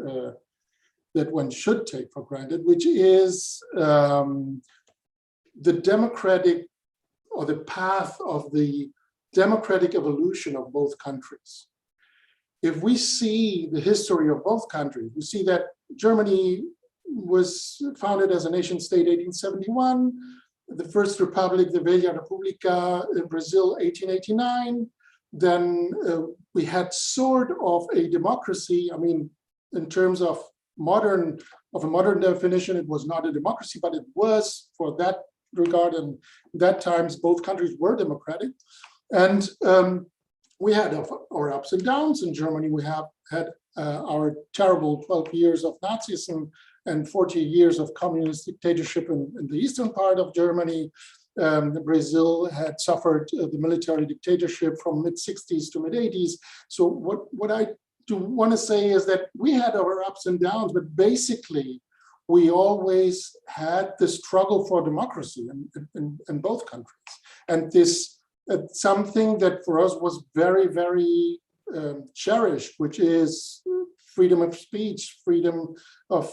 that one should take for granted, which is the democratic, or the path of the democratic evolution of both countries. if we see the history of both countries, we see that Germany was founded as a nation state 1871, the first republic, the Velha República in Brazil, 1889. Then we had sort of a democracy. I mean, in terms of a modern definition, it was not a democracy, but it was for that regard. And that times, both countries were democratic. And we had our ups and downs. In Germany, we have had our terrible 12 years of Nazism and 40 years of communist dictatorship in the eastern part of Germany. Brazil had suffered the military dictatorship from mid-60s to mid-80s. So what I do want to say is that we had our ups and downs, but basically we always had the struggle for democracy in both countries. And this something that for us was very, very cherished, which is freedom of speech, freedom of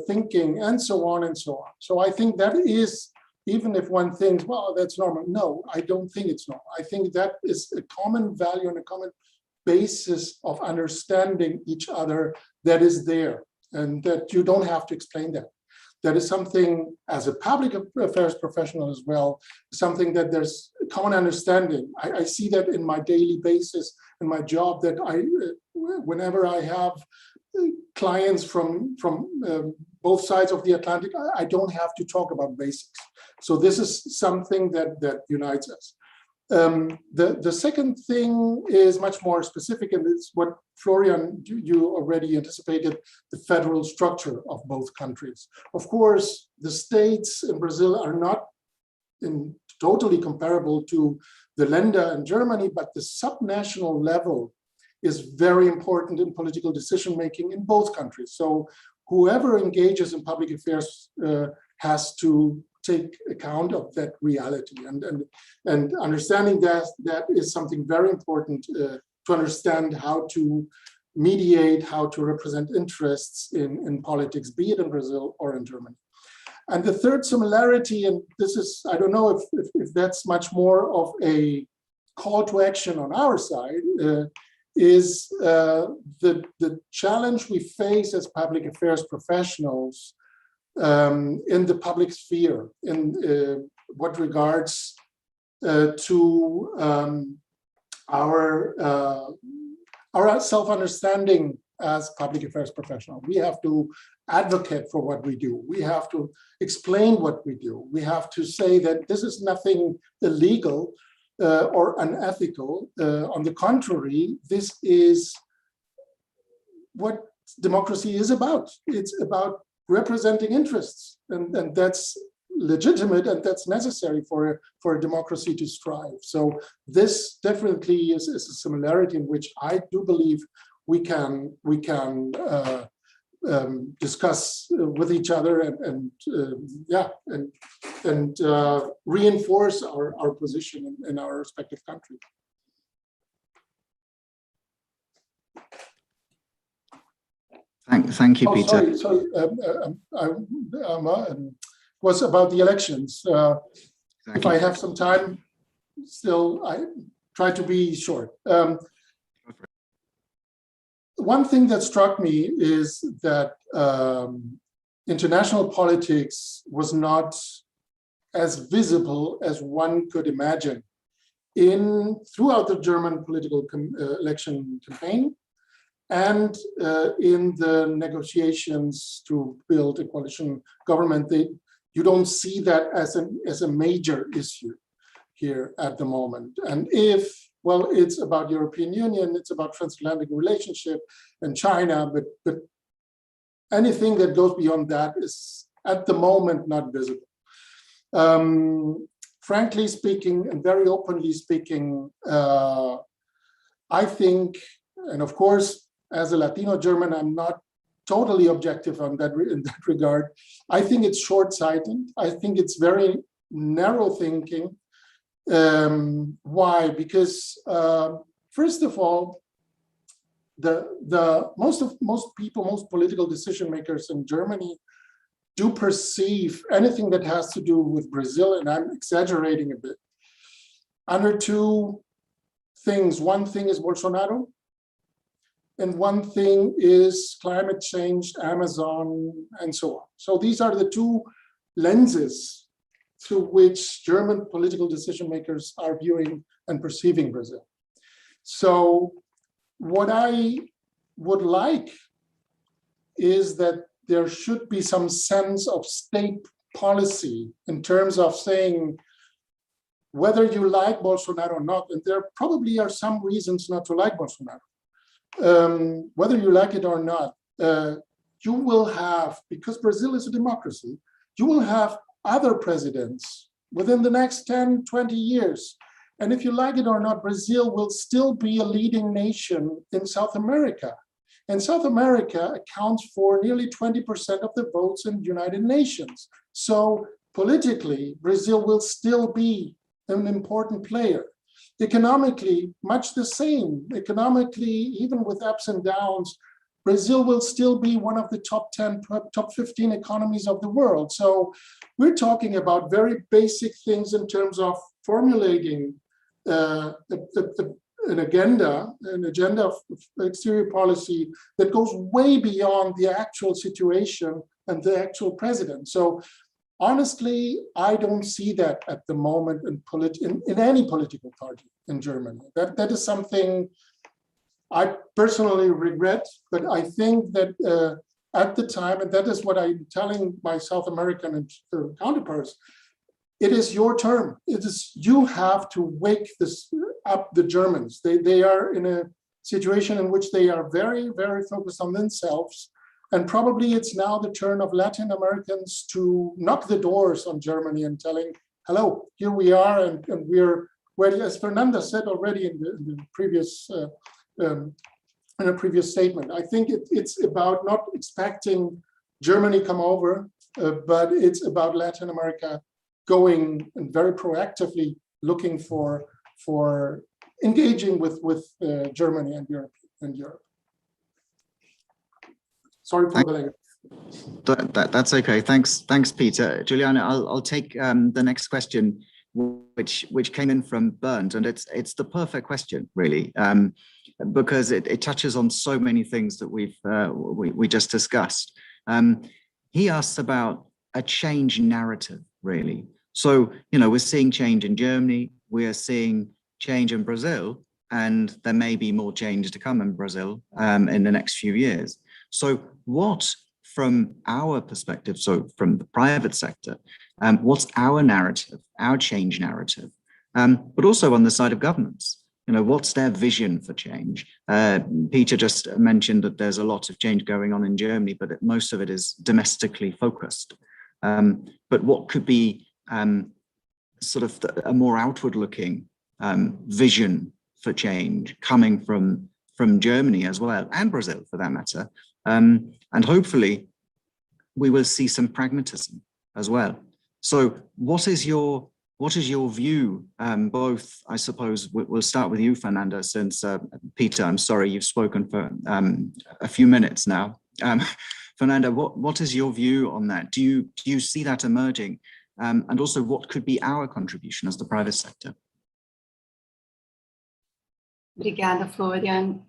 thinking, and so on and so on. So I think that is, even if one thinks, well, that's normal. No, I don't think it's normal. I think that is a common value and a common basis of understanding each other that is there, and that you don't have to explain that. That is something, as a public affairs professional as well, something that there's a common understanding. I see that in my daily basis, in my job, that whenever I have clients from both sides of the Atlantic, I don't have to talk about basics. So this is something that unites us. The second thing is much more specific, and it's what Florian, you already anticipated, the federal structure of both countries. Of course, the states in Brazil are not totally comparable to the Länder in Germany, but the subnational level is very important in political decision-making in both countries. So whoever engages in public affairs has to take account of that reality, and understanding that is something very important to understand how to mediate, how to represent interests in politics, be it in Brazil or in Germany. And the third similarity, and this is, I don't know if that's much more of a call to action on our side, is the challenge we face as public affairs professionals in the public sphere, in what regards to our self-understanding as public affairs professionals. We have to advocate for what we do. We have to explain what we do. We have to say that this is nothing illegal or unethical. On the contrary, this is what democracy is about. It's about representing interests, and that's legitimate, and that's necessary for a democracy to strive. So this definitely is a similarity in which I do believe we can discuss with each other and reinforce our position in our respective countries. Thank you, Peter. Sorry. Was about the elections. If I have some time, still, I try to be short. One thing that struck me is that international politics was not as visible as one could imagine throughout the German political election campaign and in the negotiations to build a coalition government. You don't see that as a major issue here at the moment. And well, it's about European Union, it's about transatlantic relationship and China, but anything that goes beyond that is at the moment not visible. Frankly speaking, and very openly speaking, I think, and of course, as a Latino German, I'm not totally objective in that regard. I think it's short-sighted. I think it's very narrow thinking. Why? Because first of all, most political decision makers in Germany do perceive anything that has to do with Brazil, and I'm exaggerating a bit, under two things. One thing is Bolsonaro, and one thing is climate change, Amazon, and so on. So these are the two lenses through which German political decision makers are viewing and perceiving Brazil. So what I would like is that there should be some sense of state policy in terms of saying whether you like Bolsonaro or not, and there probably are some reasons not to like Bolsonaro. Whether you like it or not, you will have, because Brazil is a democracy, you will have other presidents within the next 10, 20 years. And if you like it or not, Brazil will still be a leading nation in South America. And South America accounts for nearly 20% of the votes in the United Nations. So politically, Brazil will still be an important player. Economically, much the same. Economically, even with ups and downs, Brazil will still be one of the top 10, top 15 economies of the world. So we're talking about very basic things in terms of formulating an agenda of exterior policy that goes way beyond the actual situation and the actual president. So honestly, I don't see that at the moment in any political party in Germany. That is something I personally regret, but I think that at the time, and that is what I'm telling my South American counterparts, it is your term. It is, you have to wake this up, the Germans. They are in a situation in which they are very, very focused on themselves. And probably it's now the turn of Latin Americans to knock the doors on Germany and telling, hello, here we are, and we're ready, as Fernanda said already in the previous in a previous statement. I think it's about not expecting Germany come over, but it's about Latin America going and very proactively looking for engaging with Germany and Europe. Sorry for the language. That's okay. Thanks, Peter. Juliana, I'll take the next question, which came in from Bernd, and it's the perfect question, really, because it touches on so many things that we just discussed. He asks about a change narrative, really. So, we're seeing change in Germany, we are seeing change in Brazil, and there may be more change to come in Brazil in the next few years. So what, from our perspective, so from the private sector, what's our narrative, our change narrative, but also on the side of governments? What's their vision for change? Peter just mentioned that there's a lot of change going on in Germany, but most of it is domestically focused. But what could be sort of a more outward-looking vision for change coming from Germany as well, and Brazil for that matter? And hopefully we will see some pragmatism as well. So what is your view, both, I suppose, we'll start with you, Fernanda, since Peter, I'm sorry, you've spoken for a few minutes now. Fernanda, what is your view on that? Do you see that emerging? And also, what could be our contribution as the private sector? Obrigada, Florian.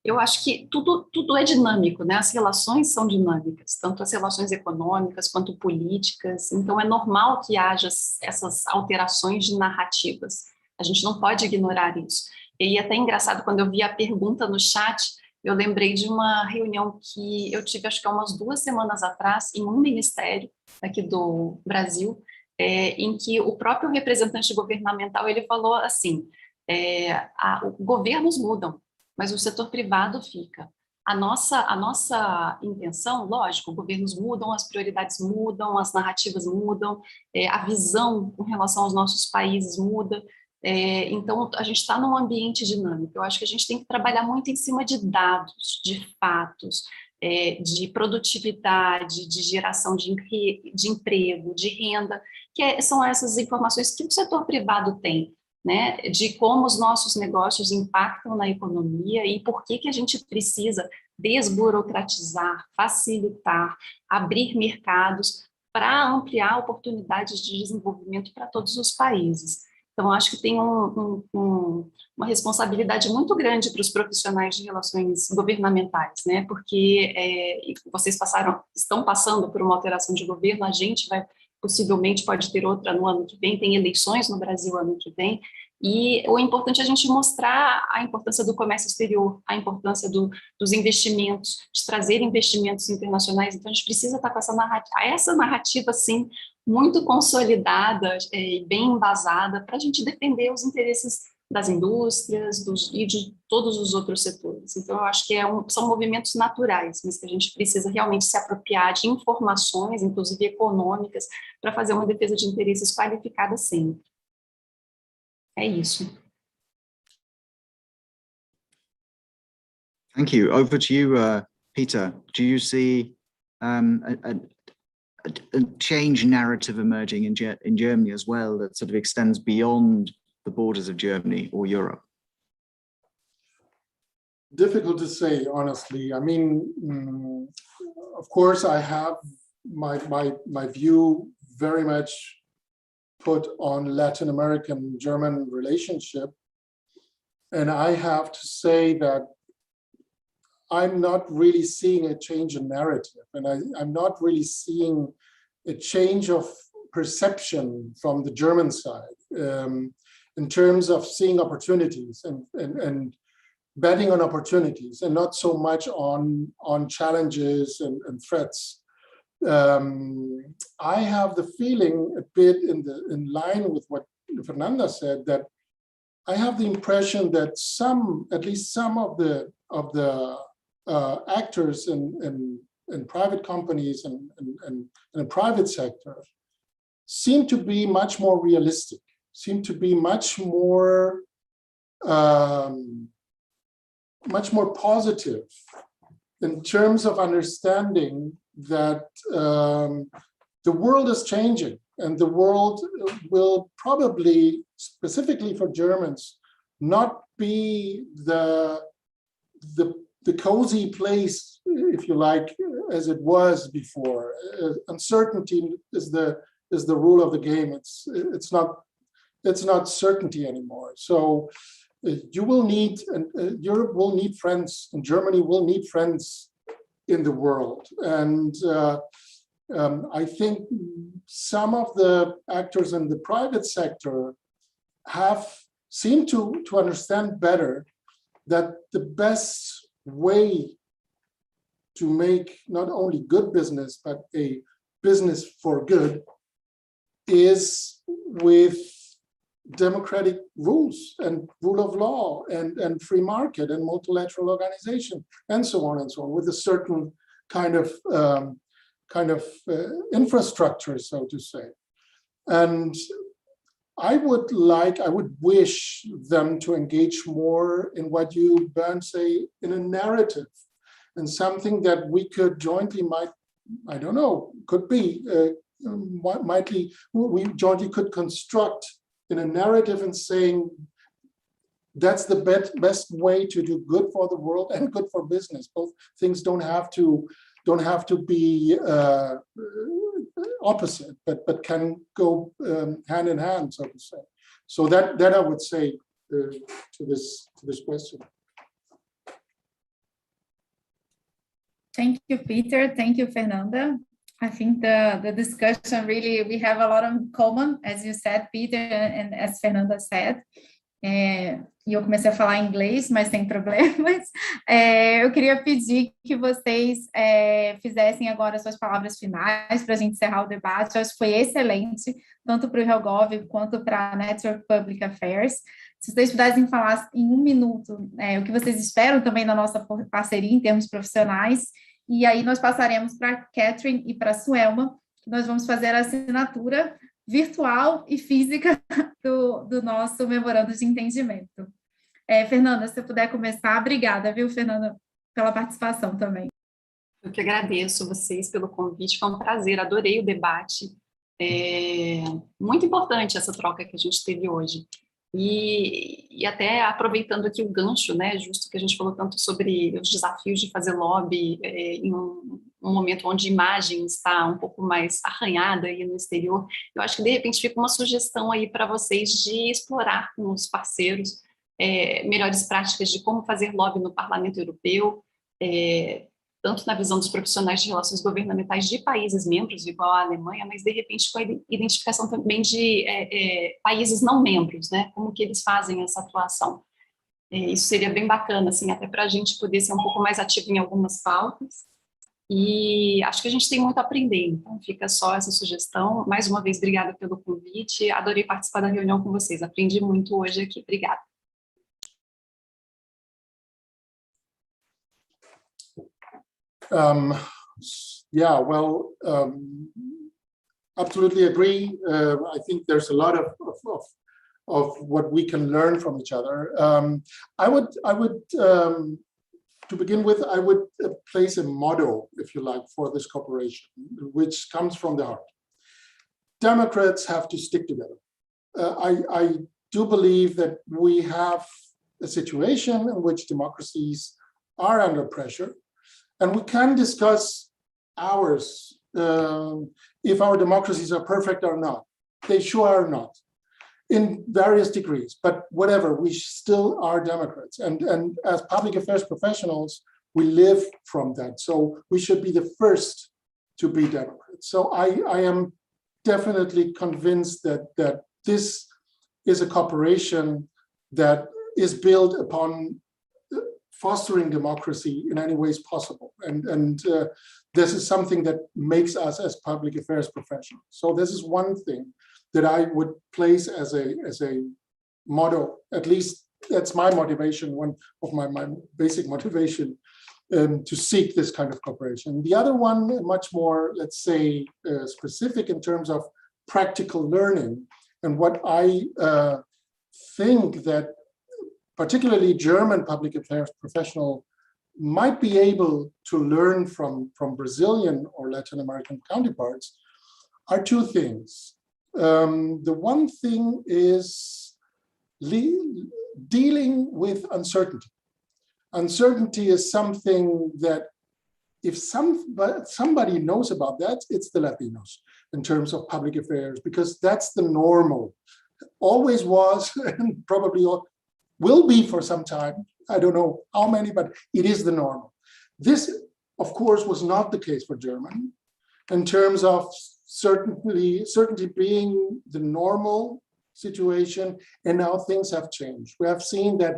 Eu acho que tudo é dinâmico, né? As relações são dinâmicas, tanto as relações econômicas quanto políticas. Então, é normal que haja essas alterações de narrativas. A gente não pode ignorar isso. E é até engraçado, quando eu vi a pergunta no chat, eu lembrei de uma reunião que eu tive, acho que há umas 2 semanas atrás, em um ministério aqui do Brasil, em que o próprio representante governamental, ele falou assim, governos mudam, mas o setor privado fica. A nossa intenção, lógico, governos mudam, as prioridades mudam, as narrativas mudam, a visão com relação aos nossos países muda. Então, a gente está num ambiente dinâmico. Eu acho que a gente tem que trabalhar muito em cima de dados, de fatos, de produtividade, de geração de emprego, de renda, que são essas informações que o setor privado tem, né, de como os nossos negócios impactam na economia e por que a gente precisa desburocratizar, facilitar, abrir mercados para ampliar oportunidades de desenvolvimento para todos os países. Então, acho que tem uma responsabilidade muito grande para os profissionais de relações governamentais, né? Porque vocês estão passando por uma alteração de governo, a gente possivelmente pode ter outra no ano que vem, tem eleições no Brasil ano que vem, e o importante é a gente mostrar a importância do comércio exterior, a importância dos investimentos, de trazer investimentos internacionais. Então, a gente precisa estar com essa narrativa, assim, muito consolidada e bem embasada para a gente defender os interesses das indústrias e de todos os outros setores. Então, eu acho que são movimentos naturais, mas que a gente precisa realmente se apropriar de informações, inclusive econômicas, para fazer uma defesa de interesses qualificada sempre. É isso. Thank you. Over to you, Peter. Do you see a change narrative emerging in Germany as well that sort of extends beyond the borders of Germany or Europe? Difficult to say, honestly. I mean, of course, I have my view very much put on Latin American-German relationship. And I have to say that I'm not really seeing a change in narrative, and I'm not really seeing a change of perception from the German side in terms of seeing opportunities and betting on opportunities, and not so much on challenges and threats. I have the feeling a bit in line with what Fernanda said, that I have the impression that at least some of the actors in private companies and in the private sector seem to be much more realistic, seem to be much more positive in terms of understanding that the world is changing, and the world will probably, specifically for Germans, not be the cozy place, if you like, as it was before. Uncertainty is the rule of the game. It's not certainty anymore. So you will need, and Europe will need friends, and Germany will need friends in the world. And I think some of the actors in the private sector seem to understand better that the best way to make not only good business, but a business for good is with democratic rules and rule of law and free market and multilateral organization and so on, with a certain kind of infrastructure, so to say. And I would wish them to engage more in what you, Bernd, say, in a narrative, and something that we could jointly we jointly could construct in a narrative and saying that's the best way to do good for the world and good for business. Both things don't have to be opposite, but can go hand in hand, so to say. So that I would say to this question. Thank you, Peter. Thank you, Fernanda. I think the discussion really, we have a lot in common, as you said, Peter, and as Fernanda said. E eu comecei a falar inglês, mas sem problemas. Eu queria pedir que vocês fizessem agora suas palavras finais para a gente encerrar o debate. Eu acho que foi excelente, tanto para o IRELGOV quanto para a Netzwerk Public Affairs. Se vocês pudessem falar em 1 minuto o que vocês esperam também da nossa parceria em termos profissionais, e aí nós passaremos para a Catherine e para a Suelma, que nós vamos fazer a assinatura virtual e física do nosso memorando de entendimento. Fernanda, se você puder começar, obrigada, viu, Fernanda, pela participação também. Eu que agradeço vocês pelo convite, foi um prazer, adorei o debate. Muito importante essa troca que a gente teve hoje. E até aproveitando aqui o gancho, né, justo que a gente falou tanto sobre os desafios de fazer lobby em um momento onde a imagem está um pouco mais arranhada aí no exterior, eu acho que de repente fica uma sugestão aí para vocês de explorar com os parceiros melhores práticas de como fazer lobby no Parlamento Europeu, tanto na visão dos profissionais de relações governamentais de países membros, igual a Alemanha, mas, de repente, com a identificação também de países não membros, né? Como que eles fazem essa atuação. Isso seria bem bacana, assim, até para a gente poder ser um pouco mais ativo em algumas pautas. E acho que a gente tem muito a aprender, então fica só essa sugestão. Mais uma vez, obrigada pelo convite. Adorei participar da reunião com vocês. Aprendi muito hoje aqui. Obrigada. Yeah, well, absolutely agree. I think there's a lot of what we can learn from each other. I would to begin with, I would place a motto, if you like, for this cooperation, which comes from the heart. Democrats have to stick together. I do believe that we have a situation in which democracies are under pressure. And we can discuss ours, if our democracies are perfect or not. They sure are not, in various degrees, but whatever, we still are Democrats. And as public affairs professionals, we live from that. So we should be the first to be Democrats. So I am definitely convinced that this is a cooperation that is built upon fostering democracy in any ways possible. And this is something that makes us as public affairs professionals. So this is one thing that I would place as a motto. At least that's my motivation, one of my basic motivation to seek this kind of cooperation. The other one, much more, let's say, specific in terms of practical learning, and what I think that particularly German public affairs professional might be able to learn from Brazilian or Latin American counterparts are two things. The one thing is dealing with uncertainty. Uncertainty is something that if somebody knows about that, it's the Latinos in terms of public affairs, because that's the normal. Always was, and probably will be for some time. I don't know how many, but it is the normal. This, of course, was not the case for Germany in terms of certainty being the normal situation, and now things have changed. We have seen that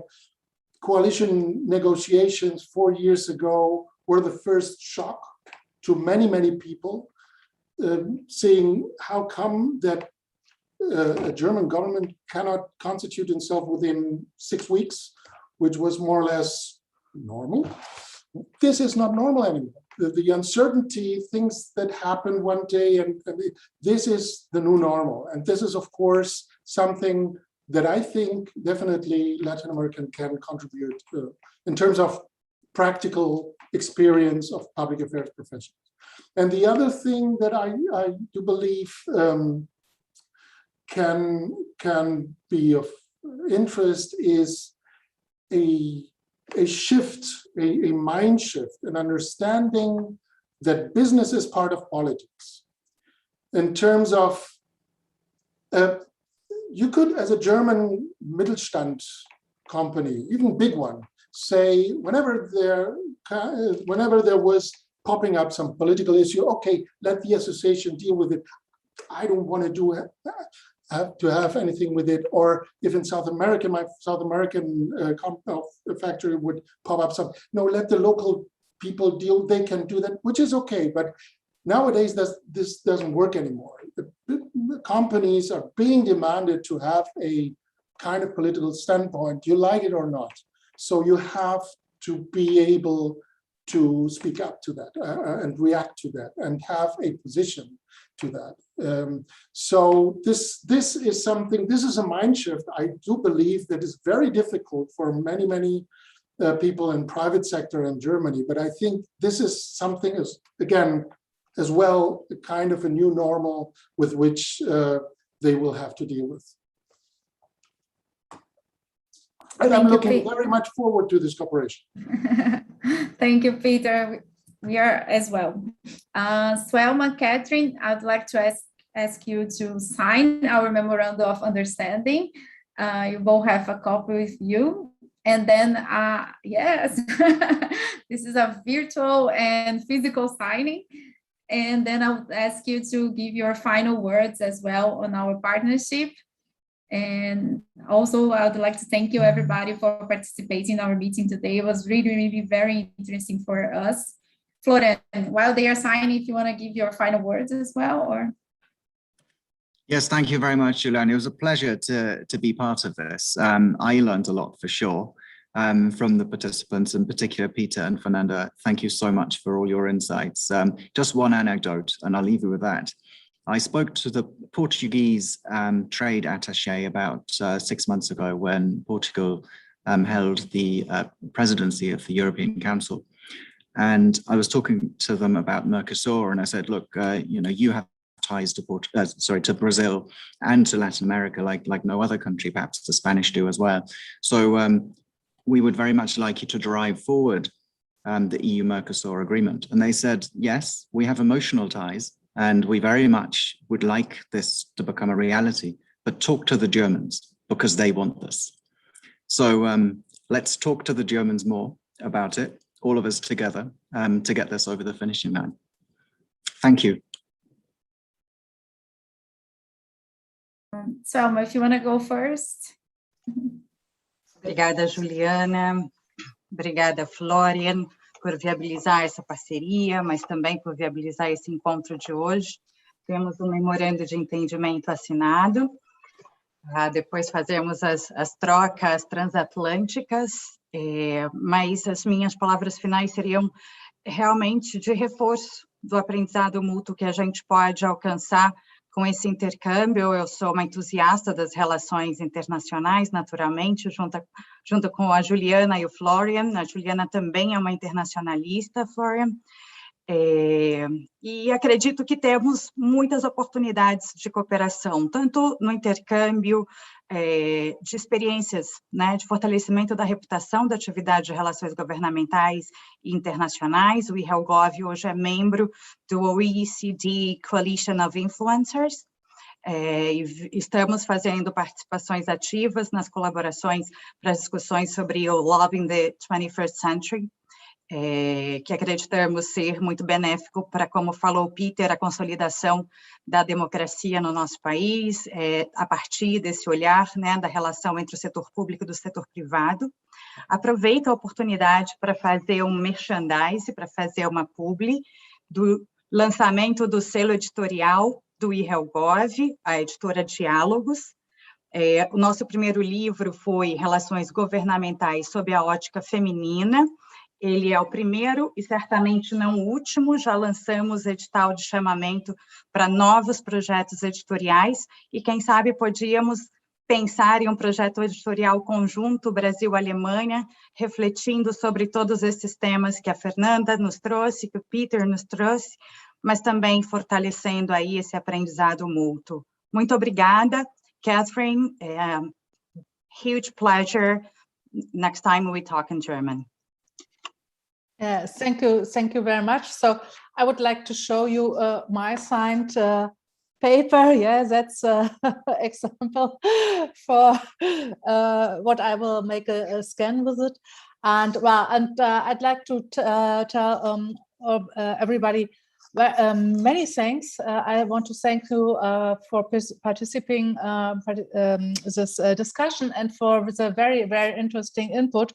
coalition negotiations 4 years ago were the first shock to many people, seeing how come that a German government cannot constitute itself within 6 weeks, which was more or less normal. This is not normal anymore. The uncertainty, things that happen one day, and this is the new normal. And this is, of course, something that I think definitely Latin American can contribute to in terms of practical experience of public affairs professionals. And the other thing that I do believe can be of interest is a shift, a mind shift, an understanding that business is part of politics. In terms of, you could, as a German Mittelstand company, even big one, say whenever there was popping up some political issue, okay, let the association deal with it. I don't want to have anything with it. Or if in South America, my South American factory would pop up some, no, let the local people deal, they can do that, which is okay. But nowadays, this doesn't work anymore. The companies are being demanded to have a kind of political standpoint, you like it or not. So you have to be able to speak up to that and react to that and have a position to that. So this is something, this is a mind shift, I do believe, that is very difficult for many people in private sector in Germany. But I think this is something, again, as well, a kind of a new normal with which they will have to deal with. And I'm looking very much forward to this cooperation. Thank you, Peter. We are as well. Swelma, Catherine, I'd like to ask you to sign our Memorandum of Understanding. You both have a copy with you. And then, yes, this is a virtual and physical signing. And then I'll ask you to give your final words as well on our partnership. And also, I would like to thank you, everybody, for participating in our meeting today. It was really, really very interesting for us. Florian, while they are signing, if you want to give your final words as well, or? Yes, thank you very much, Juliana. It was a pleasure to be part of this. I learned a lot for sure from the participants, in particular Peter and Fernanda. Thank you so much for all your insights. Just one anecdote, and I'll leave you with that. I spoke to the Portuguese trade attaché about 6 months ago when Portugal held the presidency of the European Council. And I was talking to them about Mercosur, and I said, look, you have ties to Brazil and to Latin America like no other country, perhaps the Spanish do as well. So we would very much like you to drive forward the EU-Mercosur agreement. And they said, yes, we have emotional ties, and we very much would like this to become a reality, but talk to the Germans because they want this. So let's talk to the Germans more about it, all of us together, to get this over the finishing line. Thank you. Selma, if you want to go first. Obrigada, Juliana. Obrigada, Florian, por viabilizar essa parceria, mas também por viabilizar esse encontro de hoje. Temos um memorando de entendimento assinado. Depois fazemos as trocas transatlânticas, mas as minhas palavras finais seriam realmente de reforço do aprendizado mútuo que a gente pode alcançar com esse intercâmbio. Eu sou uma entusiasta das relações internacionais, naturalmente, junto com a Juliana e o Florian. A Juliana também é uma internacionalista, Florian. E acredito que temos muitas oportunidades de cooperação, tanto no intercâmbio de experiências, né, de fortalecimento da reputação da atividade de relações governamentais e internacionais. O IRELGOV hoje é membro do OECD Coalition of Influencers. Estamos fazendo participações ativas nas colaborações para as discussões sobre o Lobbying the 21st Century, que acreditamos ser muito benéfico para, como falou o Peter, a consolidação da democracia no nosso país, a partir desse olhar, né, da relação entre o setor público e do setor privado. Aproveito a oportunidade para fazer um merchandise, para fazer uma publi do lançamento do selo editorial do IRELGOV, a editora Diálogos. O nosso primeiro livro foi Relações Governamentais sob a ótica feminina. Ele é o primeiro e certamente não o último. Já lançamos edital de chamamento para novos projetos editoriais e, quem sabe, podíamos pensar em um projeto editorial conjunto Brasil-Alemanha, refletindo sobre todos esses temas que a Fernanda nos trouxe, que o Peter nos trouxe, mas também fortalecendo aí esse aprendizado mútuo. Muito obrigada, Catherine. Huge pleasure. Next time we talk in German. Yes, thank you very much. So I would like to show you my signed paper. Yeah, that's an example for what I will make a scan with it. And I'd like to tell everybody many thanks. I want to thank you for participating this discussion and for the very, very interesting input.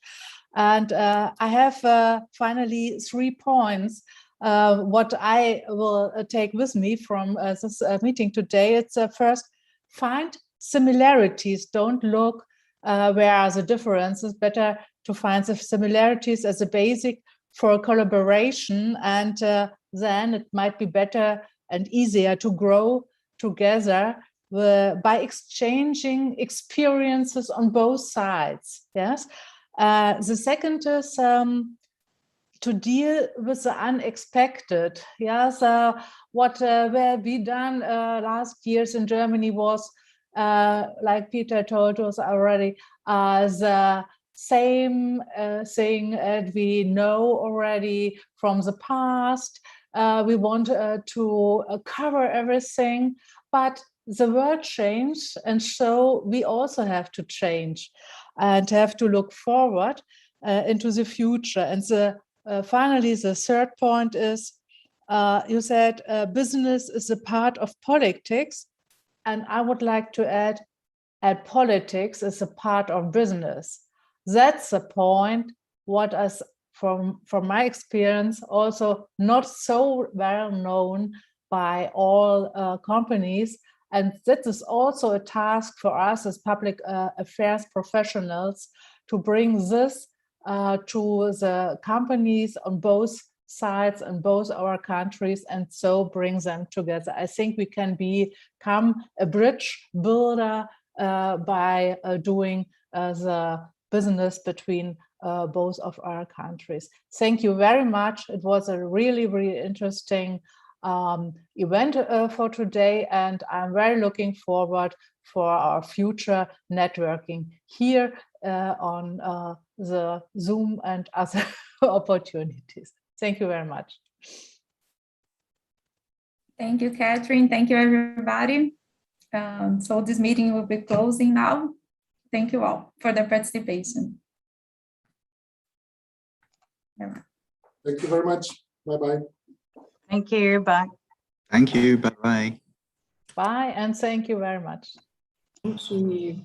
And I have finally 3 points what I will take with me from this meeting today. It's first, find similarities. Don't look where are the differences. Better to find the similarities as a basic for collaboration, and then it might be better and easier to grow together by exchanging experiences on both sides. Yes. The second is to deal with the unexpected. Yes, what we done last years in Germany was like Peter told us already, the same thing that we know already from the past. We want to cover everything, but the world changed, and so we also have to change and have to look forward into the future. And finally, the third point is, you said business is a part of politics, and I would like to add, and politics is a part of business. That's the point, what is, from my experience, also not so well known by all companies. And that is also a task for us as public affairs professionals to bring this to the companies on both sides and both our countries, and so bring them together. I think we can become a bridge builder by doing the business between both of our countries. Thank you very much. It was a really, really interesting event for today, and I'm very looking forward for our future networking here on the Zoom and other opportunities. Thank you very much. Thank you, Catherine. Thank you, everybody. So this meeting will be closing now. Thank you all for the participation. Thank you very much. Bye-bye. Thank you. Bye. Thank you. Bye-bye. Bye, and thank you very much. Thank you.